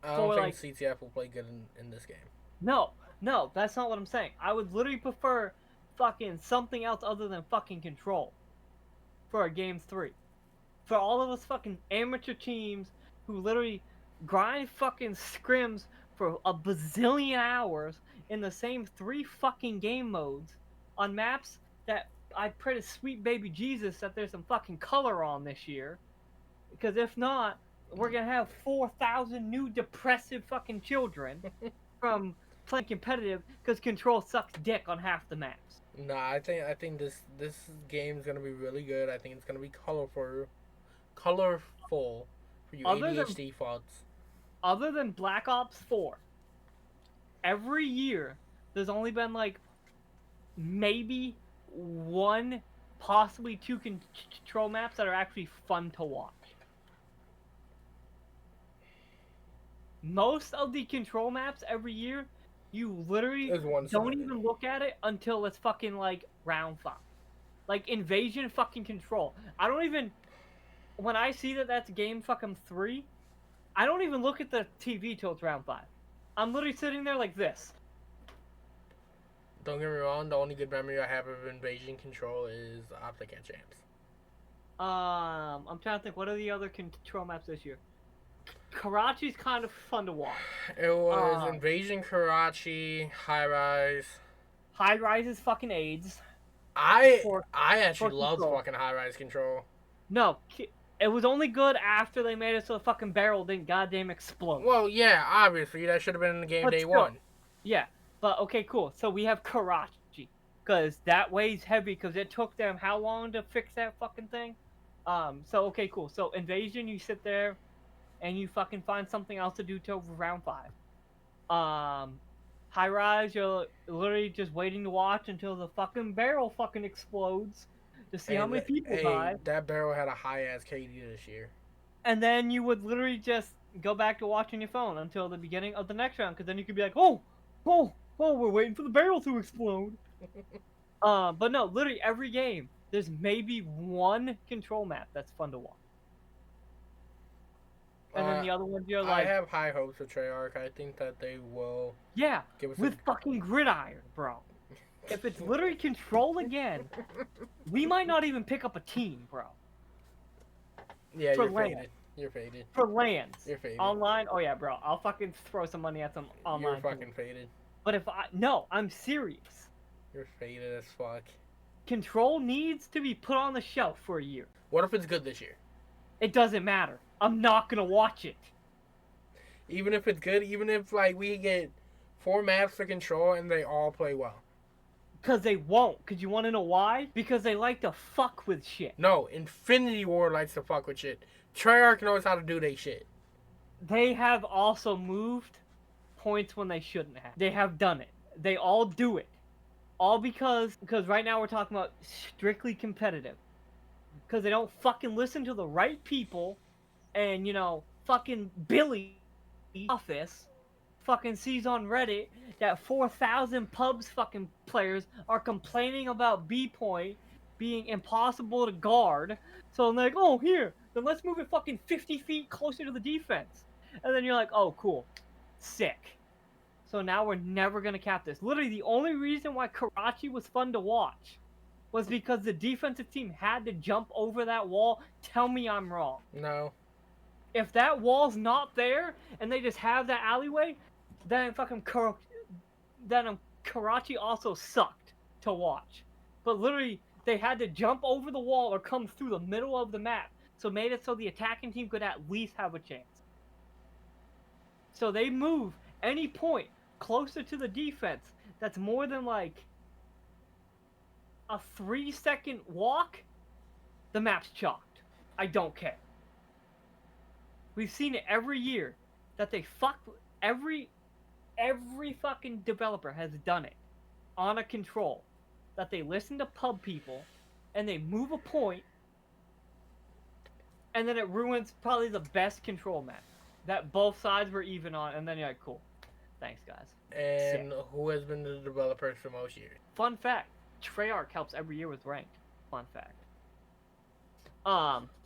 I don't For think like, CTF will play good in this game. no, that's not what I'm saying. I would literally prefer fucking something else other than fucking Control for a game 3. For all of us fucking amateur teams who literally grind fucking scrims for a bazillion hours in the same 3 fucking game modes on maps that I pray to sweet baby Jesus that there's some fucking color on this year. Because if not, we're gonna have 4,000 new depressive fucking children from playing competitive because Control sucks dick on half the maps. Nah, I think this game's gonna be really good. I think it's gonna be colorful for you Other than ADHD thoughts. other than Black Ops 4, every year there's only been like maybe 1, possibly 2 control maps that are actually fun to watch. Most of the control maps every year, you literally There's one don't submitted. even look at it until it's fucking like round 5. Like Invasion fucking Control. I don't even when I see that that's game fucking 3, I don't even look at the TV till it's round 5. I'm literally sitting there like this. Don't get me wrong. The only good memory I have of Invasion Control is Optic Champs. I'm trying to think. What are the other control maps this year? Karachi's kind of fun to watch. It was Invasion Karachi, High Rise. High Rise is fucking AIDS. I For actually loved Control. fucking High Rise Control. No, it was only good after they made it so the fucking barrel didn't goddamn explode. Well, yeah, obviously that should have been in the game But day still, one. Yeah, but okay, cool. So we have Karachi, because that weighs heavy, because it took them how long to fix that fucking thing? So okay, cool. So Invasion, you sit there, and you fucking find something else to do till round 5. High Rise, you're literally just waiting to watch until the fucking barrel fucking explodes to see how many people die. That barrel had a high ass KD this year. And then you would literally just go back to watching your phone until the beginning of the next round, because then you could be like, oh, we're waiting for the barrel to explode. But no, literally every game, there's maybe 1 control map that's fun to watch. And then the other ones you're like, I have high hopes of Treyarch. I think that they will. yeah, give us with fucking Gridiron, bro. If it's literally Control again, we might not even pick up a team, bro. Yeah, for you're land. faded. You're faded. For lands. You're faded. Online, oh yeah, bro. I'll fucking throw some money at some You're online fucking pool. faded. But if I no, I'm serious. You're faded as fuck. Control needs to be put on the shelf for a year. What if it's good this year? It doesn't matter. I'm not gonna watch it. Even if it's good, even if like we get 4 maps to control and they all play well. Cause they won't. Cause you wanna know why? Because they like to fuck with shit. No, Infinity War likes to fuck with shit. Treyarch knows how to do they shit. They have also moved points when they shouldn't have. They have done it. They all do it. All because right now we're talking about strictly competitive. Because they don't fucking listen to the right people, and fucking Billy office fucking sees on Reddit that 4,000 pubs fucking players are complaining about B point being impossible to guard. So I'm like, oh here, then let's move it fucking 50 feet closer to the defense. And then you're like, oh cool, sick. So now we're never gonna cap this. Literally, the only reason why Karachi was fun to watch was because the defensive team had to jump over that wall. Tell me I'm wrong. No. If that wall's not there and they just have that alleyway, then fucking Karachi also sucked to watch. But literally, they had to jump over the wall or come through the middle of the map, so made it so the attacking team could at least have a chance. So they move any point closer to the defense that's more than like a 3-second walk, the map's chalked. I don't care. We've seen it every year that they every fucking developer has done it on a control, that they listen to pub people and they move a point, and then it ruins probably the best control map that both sides were even on, and then you're like, cool, thanks guys. And who has been the developer for most years? Fun fact, Treyarch helps every year with ranked. Fun fact.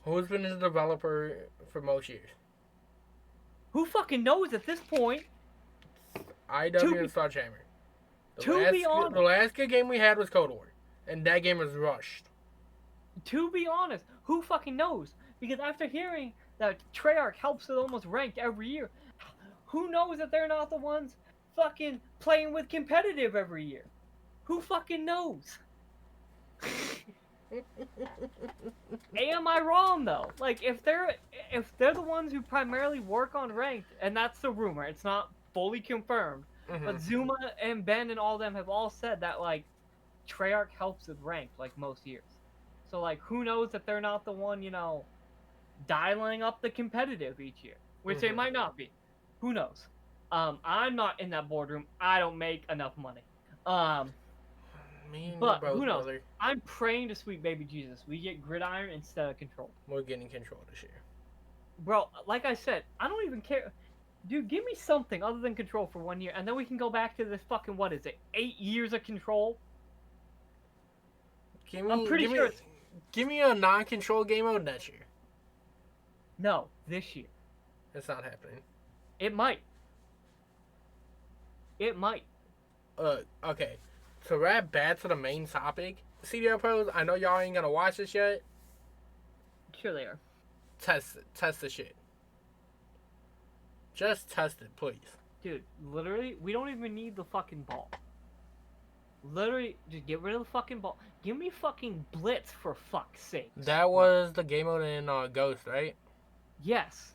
Who's been the developer for most years? Who fucking knows at this point? IW and Sledgehammer. Be honest, the last good game we had was Cold War, and that game was rushed. To be honest, who fucking knows? Because after hearing that Treyarch helps with almost ranked every year, who knows that they're not the ones fucking playing with competitive every year? Who fucking knows? Am I wrong though? Like if they're the ones who primarily work on ranked, and that's the rumor, it's not fully confirmed. Mm-hmm. But Zuma and Ben and all them have all said that like Treyarch helps with ranked like most years. So like who knows that they're not the one, dialing up the competitive each year, which they might not be. Who knows? I'm not in that boardroom. I don't make enough money. But who knows? Brother. I'm praying to sweet baby Jesus we get gridiron instead of control. We're getting control this year. Bro, like I said, I don't even care. Dude, give me something other than control for 1 year, and then we can go back to this fucking, what is it, 8 years of control? I'm pretty sure it's... Give me a non-control game mode next year. No, this year. It's not happening. It might. It might. Okay. So right back to the main topic. CDL Pros, I know y'all ain't gonna watch this yet. Sure they are. Test it. Test the shit. Just test it, please. Dude, literally, we don't even need the fucking ball. Literally, just get rid of the fucking ball. Give me fucking Blitz for fuck's sake. That was the game mode in Ghost, right? Yes.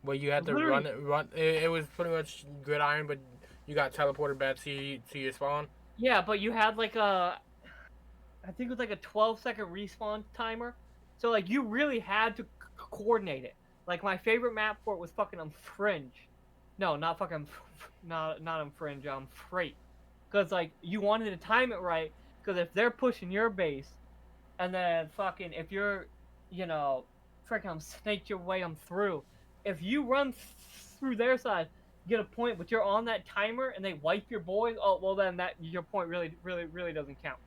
Where you had to run. It was pretty much gridiron, but you got teleported back to your spawn. Yeah, but you had like I think it was like a 12-second respawn timer. So like you really had to coordinate it. Like my favorite map for it was fucking Fringe. No, not fucking, not Fringe. Freight. Because like you wanted to time it right. Because if they're pushing your base, and then fucking if you're, freaking snaked your way through. If you run through their side, get a point, but you're on that timer and they wipe your boys. Oh well, then that your point really doesn't count.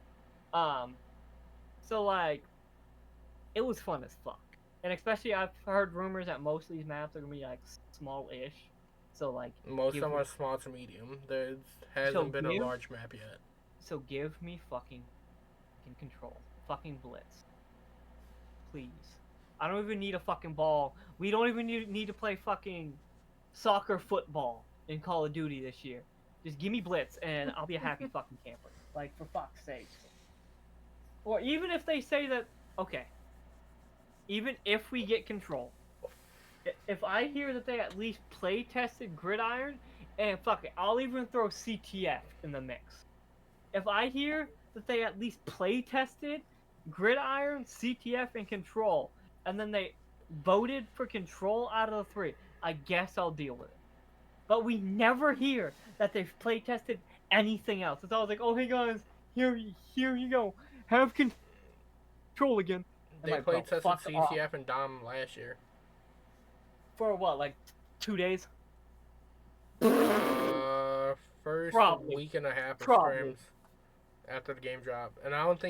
So like, it was fun as fuck. And especially, I've heard rumors that most of these maps are gonna be like small-ish. So like, most of them are small to medium. There hasn't been a large map yet. So give me fucking control, fucking Blitz, please. I don't even need a fucking ball. We don't even need to play fucking soccer football in Call of Duty this year. Just give me Blitz and I'll be a happy fucking camper. Like, for fuck's sakes. Or even if they say that, okay, even if we get control, if I hear that they at least play tested Gridiron, and fuck it, I'll even throw CTF in the mix. If I hear that they at least play tested Gridiron, CTF, and Control, and then they voted for Control out of the three, I guess I'll deal with it. But we never hear that they've play tested anything else. It's always like, oh hey guys, here you go, have Control again. They played tested CTF and Dom last year. For what, like 2 days? First Probably. week and a half of scrims after the game drop, and I don't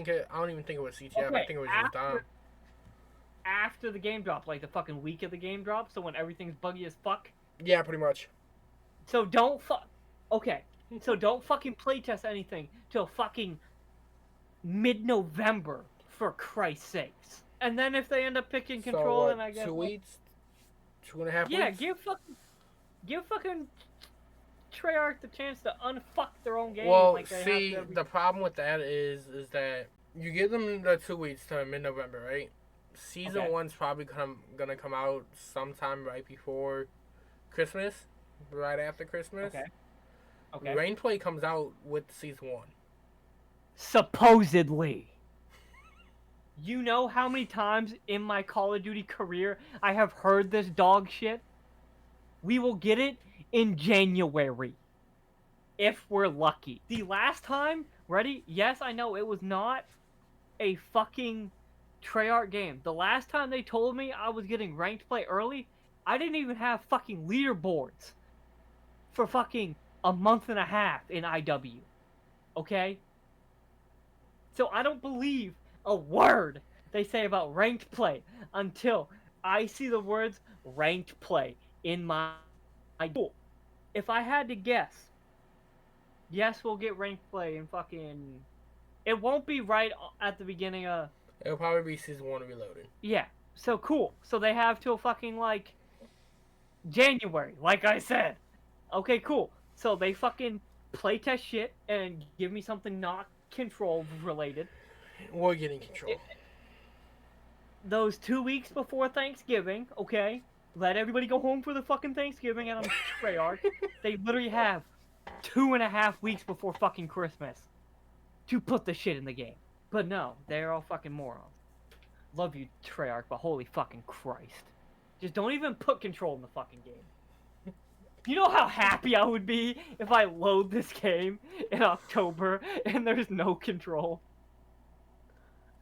even think it was CTF. Okay, I think it was just Dom. After the game drop, like the fucking week of the game drop, so when everything's buggy as fuck. Yeah, pretty much. So don't Okay, so don't fucking playtest anything till fucking mid-November, for Christ's sakes. And then if they end up picking Control, then I guess 2 weeks, 2.5 weeks. Yeah, give fucking Treyarch the chance to unfuck their own game. Well, like they see, have the problem with that is that you give them the 2 weeks to mid-November, right? Season 1's probably gonna come out sometime right before Christmas, right after Christmas. Okay. Rain Play comes out with Season 1. Supposedly. You know how many times in my Call of Duty career I have heard this dog shit? We will get it in January. If we're lucky. The last time, ready? Yes, I know it was not a fucking Treyarch game. The last time they told me I was getting ranked play early, I didn't even have fucking leaderboards for fucking a month and a half in IW. Okay? So I don't believe a word they say about ranked play until I see the words ranked play in my tool. If I had to guess, yes, we'll get ranked play in fucking... It won't be right at the beginning of... It'll probably be Season 1 Reloaded. Yeah, so cool. So they have till fucking, like, January, like I said. Okay, cool. So they fucking playtest shit and give me something not Control related. We're getting Control. Those 2 weeks before Thanksgiving, okay? Let everybody go home for the fucking Thanksgiving, and I'm Treyarch. They literally have 2.5 weeks before fucking Christmas to put the shit in the game. But no, they're all fucking morons. Love you, Treyarch, but holy fucking Christ. Just don't even put Control in the fucking game. You know how happy I would be if I load this game in October and there's no Control?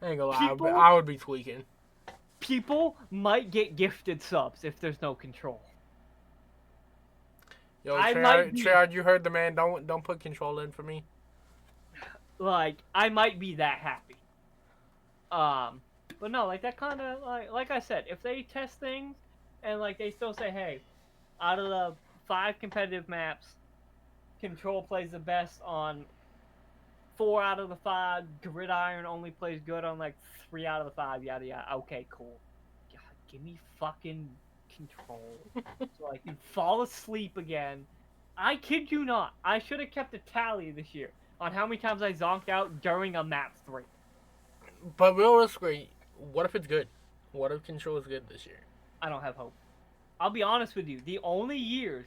I ain't gonna lie, I would be tweaking. People might get gifted subs if there's no Control. Yo, Treyarch, you heard the man. Don't put Control in for me. Like, I might be that happy. But no, like, that kind of, like I said, if they test things and, like, they still say, hey, out of the 5 competitive maps, Control plays the best on 4 out of the 5, Gridiron only plays good on, like, 3 out of the 5, yada yada. Okay, cool. God, give me fucking Control so I can fall asleep again. I kid you not. I should have kept a tally this year on how many times I zonked out during a map 3. But realistically, what if it's good? What if Control is good this year? I don't have hope. I'll be honest with you. The only year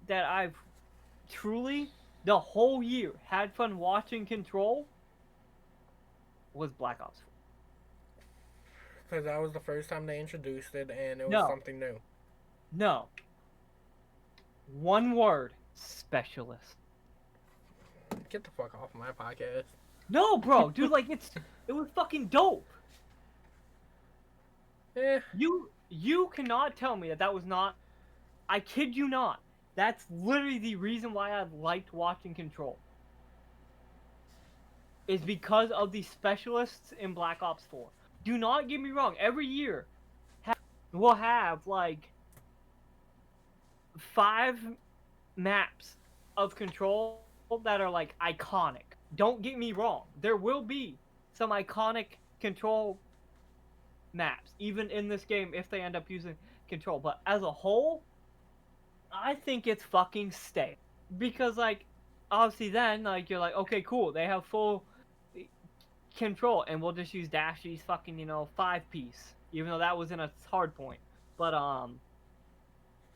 that I've truly, the whole year, had fun watching Control was Black Ops 4. Because that was the first time they introduced it, and it was something new. No. One word. Specialist. Get the fuck off my podcast. No, bro. Dude, like, it was fucking dope. Yeah. You cannot tell me that was not... I kid you not. That's literally the reason why I liked watching Control. Is because of the specialists in Black Ops 4. Do not get me wrong. Every year, we'll have, like, 5 maps of Control that are, like, iconic. don't get me wrong. There will be some iconic control maps, even in this game, if they end up using control. But as a whole, I think it's fucking stale. Because, like, obviously then, like, you're like, okay, cool, they have full control, and we'll just use Dashy's fucking, 5-piece. Even though that was in a hard point. But,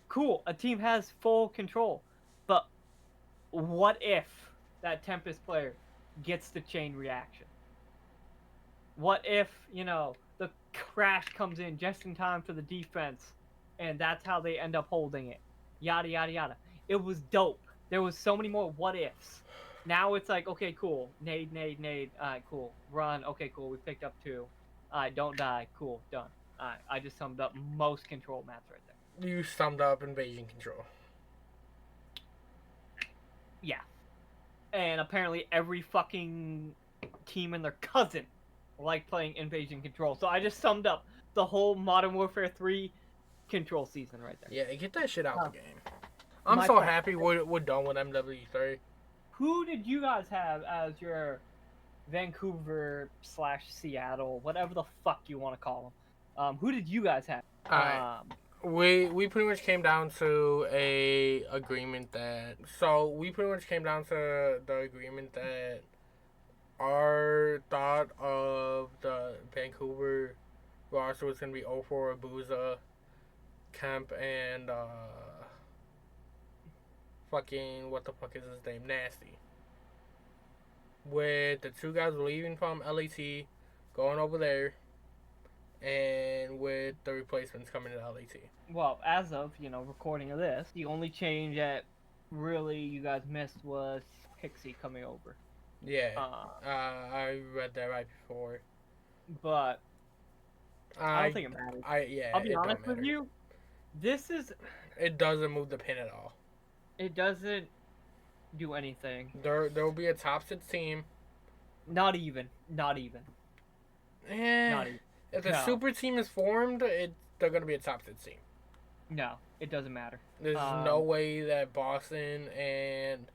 cool, a team has full control. But what if that Tempest player gets the chain reaction? What if, the crash comes in just in time for the defense, and that's how they end up holding it? Yada, yada, yada. It was dope. There was so many more what ifs. Now it's like, okay, cool. Nade, nade, nade. Alright, cool. Run. Okay, cool. We picked up 2. Alright, don't die. Cool. Done. Alright, I just summed up most control maps right there. You summed up Invasion Control. Yeah. And apparently every fucking team and their cousin like playing Invasion Control. So I just summed up the whole Modern Warfare 3 control season right there. Yeah, get that shit out the game. I'm so happy we're done with MW3. Who did you guys have as your Vancouver/Seattle, whatever the fuck you want to call them? Who did you guys have? We pretty much came down to a agreement that our thought of the Vancouver roster was gonna be 04 Abuza, Kemp, and fucking what the fuck is his name? Nasty. With the 2 guys leaving from LAT, going over there, and with the replacements coming to LAT. Well, as of, recording of this, the only change that really you guys missed was Pixie coming over. Yeah, I read that right before. But I don't think it matters. I'll be honest with you. It doesn't move the pin at all. It doesn't do anything. There will be a top 6 team. Not even. Not even. If the super team is formed, they're gonna be a top 6 team. No, it doesn't matter. There's no way that Boston and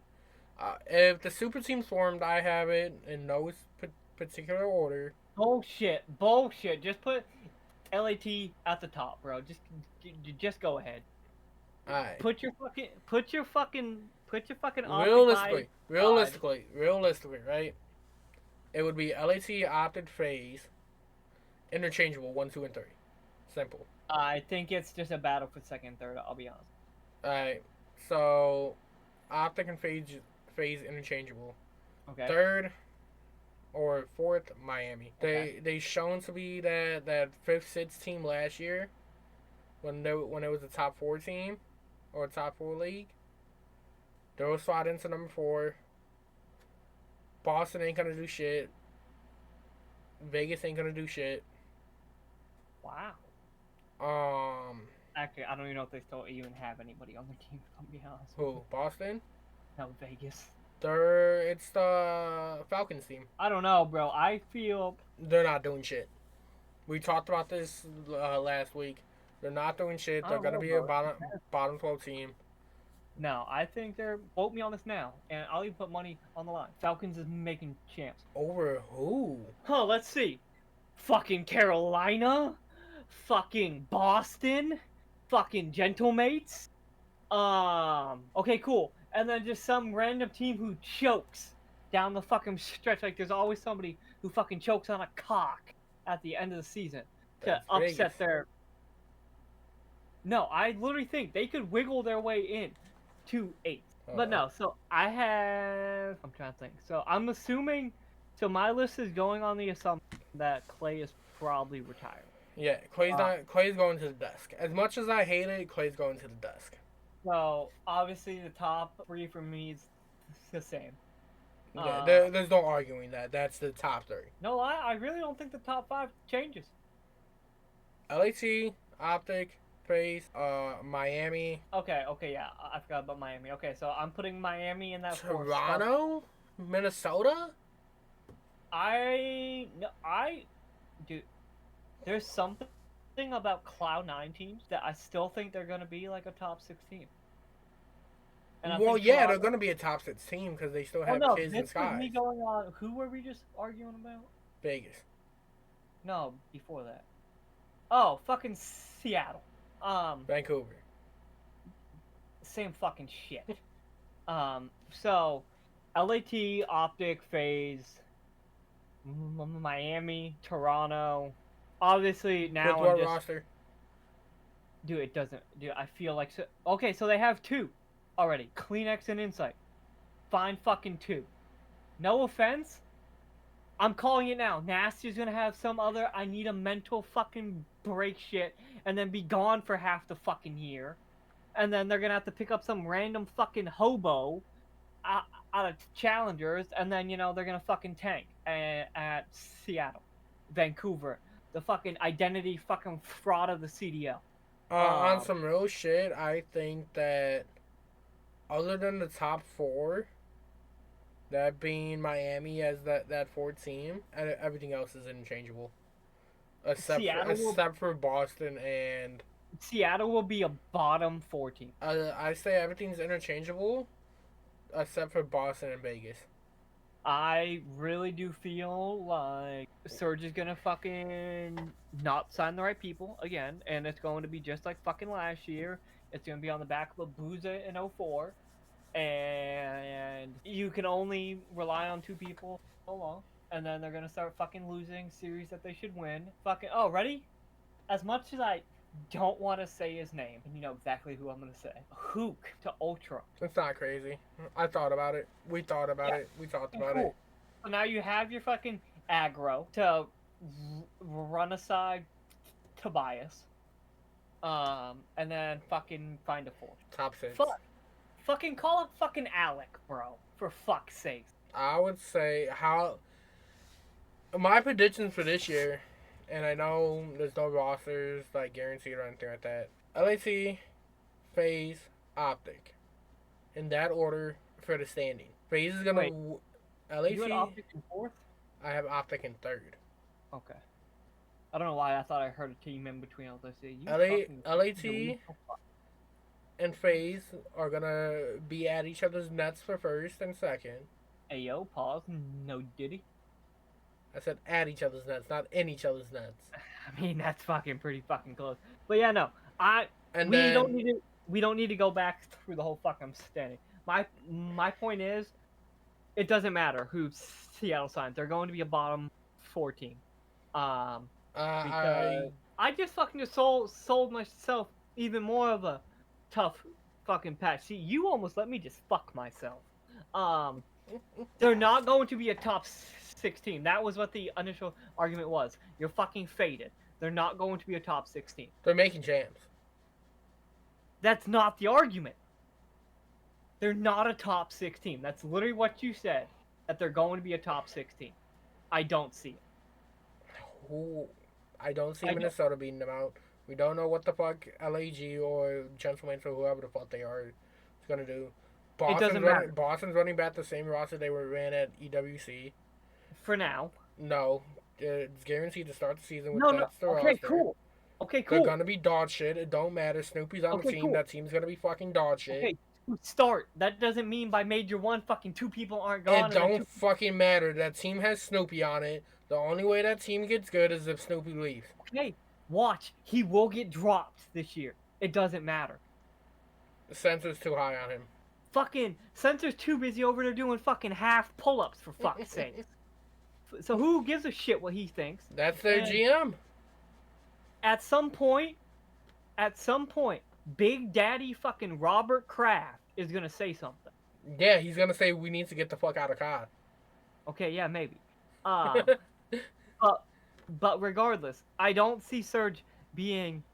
if the super team's formed, I have it in no particular order. Bullshit. Just put LAT at the top, bro. Just go ahead. Alright. Put your fucking realistically, right? It would be LAT, Optic, Phase, interchangeable 1, 2, and 3. Simple. I think it's just a battle for second, third. I'll be honest. Alright, so Optic and Phase interchangeable. Okay. 3rd or 4th, Miami. Okay. They shown to be that 5th, 6th team last year when it was a top 4 team or a top 4 league. They were slot into number 4. Boston ain't gonna do shit. Vegas ain't gonna do shit. Wow. Actually, I don't even know if they still even have anybody on the team. I'll be honest. Who? Boston? No, Vegas. It's the Falcons team. I don't know, bro. I feel they're not doing shit. We talked about this last week. They're not doing shit. They're gonna be a bottom 12 team. No, I think they're. Vote me on this now, and I'll even put money on the line. Falcons is making champs. Over who? Huh? Let's see. Fucking Carolina. Fucking Boston. Fucking Gentlemates. Okay, cool. And then just some random team who chokes down the fucking stretch. Like there's always somebody who fucking chokes on a cock at the end of the season to upset their. No, I literally think they could wiggle their way in to 8. But no, so I'm trying to think. So I'm assuming, so my list is going on the assumption that Clay is probably retired. Yeah, Clay's going to the desk. As much as I hate it, Clay's going to the desk. So obviously the top 3 for me is the same. Yeah, there's no arguing that. That's the top 3. No, I really don't think the top 5 changes. LAT, Optic, Phase, Miami. Okay, yeah, I forgot about Miami. Okay, so I'm putting Miami in that. Toronto, Minnesota. Dude, there's something about Cloud9 teams that I still think they're gonna be like a top 6 team. And I Well, think yeah, they're Toronto. gonna be a top 6 team because they still Oh have no, kids and this was me skies. going on. Who were we just arguing about? Vegas. No, before that. Oh, fucking Seattle. Vancouver. Same fucking shit. So, LAT, Optic, Phase, Miami, Toronto. Obviously, With now I'm what just. roster? Dude, it doesn't. Dude, I feel like. Okay, so they have two already: Kleenex and Insight. Fine fucking two. No offense. I'm calling it now. Nasty's gonna have some other I need a mental fucking break shit and then be gone for half the fucking year. And then they're gonna have to pick up some random fucking hobo out, out of challengers, and then they're gonna fucking tank at Seattle, Vancouver, the fucking identity fucking fraud of the CDL. On Um, some real shit, I think that other than the top 4, that being Miami as that 4th team, and everything else is interchangeable. Seattle will Except for Boston and Seattle will be a bottom 14. I say everything's interchangeable except for Boston and Vegas. I really do feel like Surge is gonna fucking not sign the right people again, and it's going to be just like fucking last year. It's gonna be on the back of a Booza in 04, and you can only rely on 2 people so long, and then they're gonna start fucking losing series that they should win. Fucking ready? As much as I don't want to say his name, and you know exactly who I'm gonna say. Hook to Ultra. It's not crazy. I thought about it. We thought about Yeah, it. We talked about it. cool. So now you have your fucking aggro to run aside Tobias, and then fucking find a fourth. Top 6. Fucking call up fucking Alec, bro. For fuck's sake. I would say how my predictions for this year, and I know there's no rosters like guaranteed or anything like that. LAT, Phase, Optic, in that order for the standing. Phase is gonna Wait, you had LAT. Optic in fourth? I have Optic in 3rd. Okay. I don't know why I thought I heard a team in between all those. LAT and Phase are gonna be at each other's nets for 1st and 2nd. Ayo, pause. No diddy. I said at each other's nets, not in each other's nets. I mean, that's fucking pretty fucking close. But yeah, no. We don't need to go back through the whole fucking standing. My point is, it doesn't matter who Seattle signs. They're going to be a bottom 14. Because I just fucking just sold myself even more of a tough fucking patch. See, you almost let me just fuck myself. They're not going to be a top 16. That was what the initial argument was. You're fucking faded. They're not going to be a top 16. They're making jams. That's not the argument. They're not a top 16. That's literally what you said. That they're going to be a top 16. I don't see it. I don't see Minnesota beating them out. We don't know what the fuck LAG or Gentlemen or whoever the fuck they are is gonna do. It doesn't matter. Boston's running back the same roster they ran at EWC. For now. No, it's guaranteed to start the season with No. the Okay, roster. cool. Okay, cool. They're gonna be dog shit. It don't matter. Snoopy's on the team. Cool. That team's gonna be fucking dog shit. Okay, start. That doesn't mean by Major 1 fucking 2 people aren't gone. It don't fucking matter. That team has Snoopy on it. The only way that team gets good is if Snoopy leaves. Okay, watch. He will get dropped this year. It doesn't matter. The sensor's too high on him. Fucking Sensor's too busy over there doing fucking half pull-ups, for fuck's sake. So who gives a shit what he thinks? That's their GM. At some point, Big Daddy fucking Robert Kraft is gonna say something. Yeah, he's gonna say we need to get the fuck out of COD. Okay, yeah, maybe. But regardless, I don't see Surge being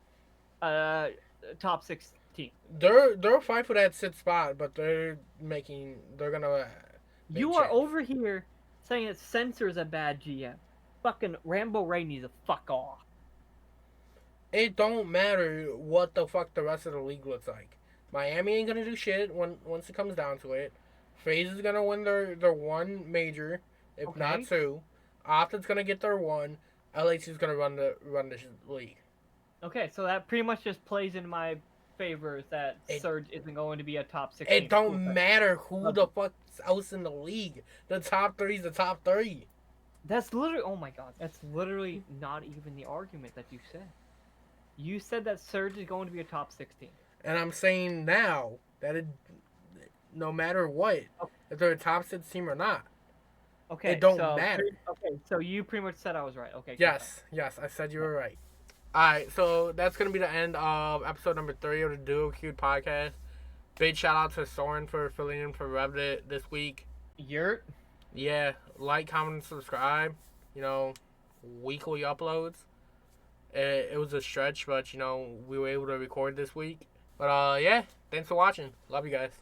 top 16. They'll fight for that 6th spot, but they're gonna. You are over here saying that Sensor's a bad GM. Fucking Rambo Ray needs to fuck off. It don't matter what the fuck the rest of the league looks like. Miami ain't gonna do shit once it comes down to it. FaZe is gonna win their 1 major, if not 2. Optic's gonna get their 1. LAC is gonna run the league. Okay, so that pretty much just plays into my favors that Surge isn't going to be a top 16. It don't matter who the fuck's else in the league. The top 3's the top 3. That's literally, oh my god, that's literally not even the argument that you said. You said that Surge is going to be a top 16. And I'm saying now that no matter what, if they're a top 6 team or not, it don't matter. Okay, so you pretty much said I was right. Okay. Yes, I said you were right. Alright, so that's going to be the end of episode number 3 of the DuoQ podcast. Big shout out to Soren for filling in for Revit this week. Yurt? Yeah, like, comment, and subscribe. Weekly uploads. It was a stretch, but, we were able to record this week. But, yeah, thanks for watching. Love you guys.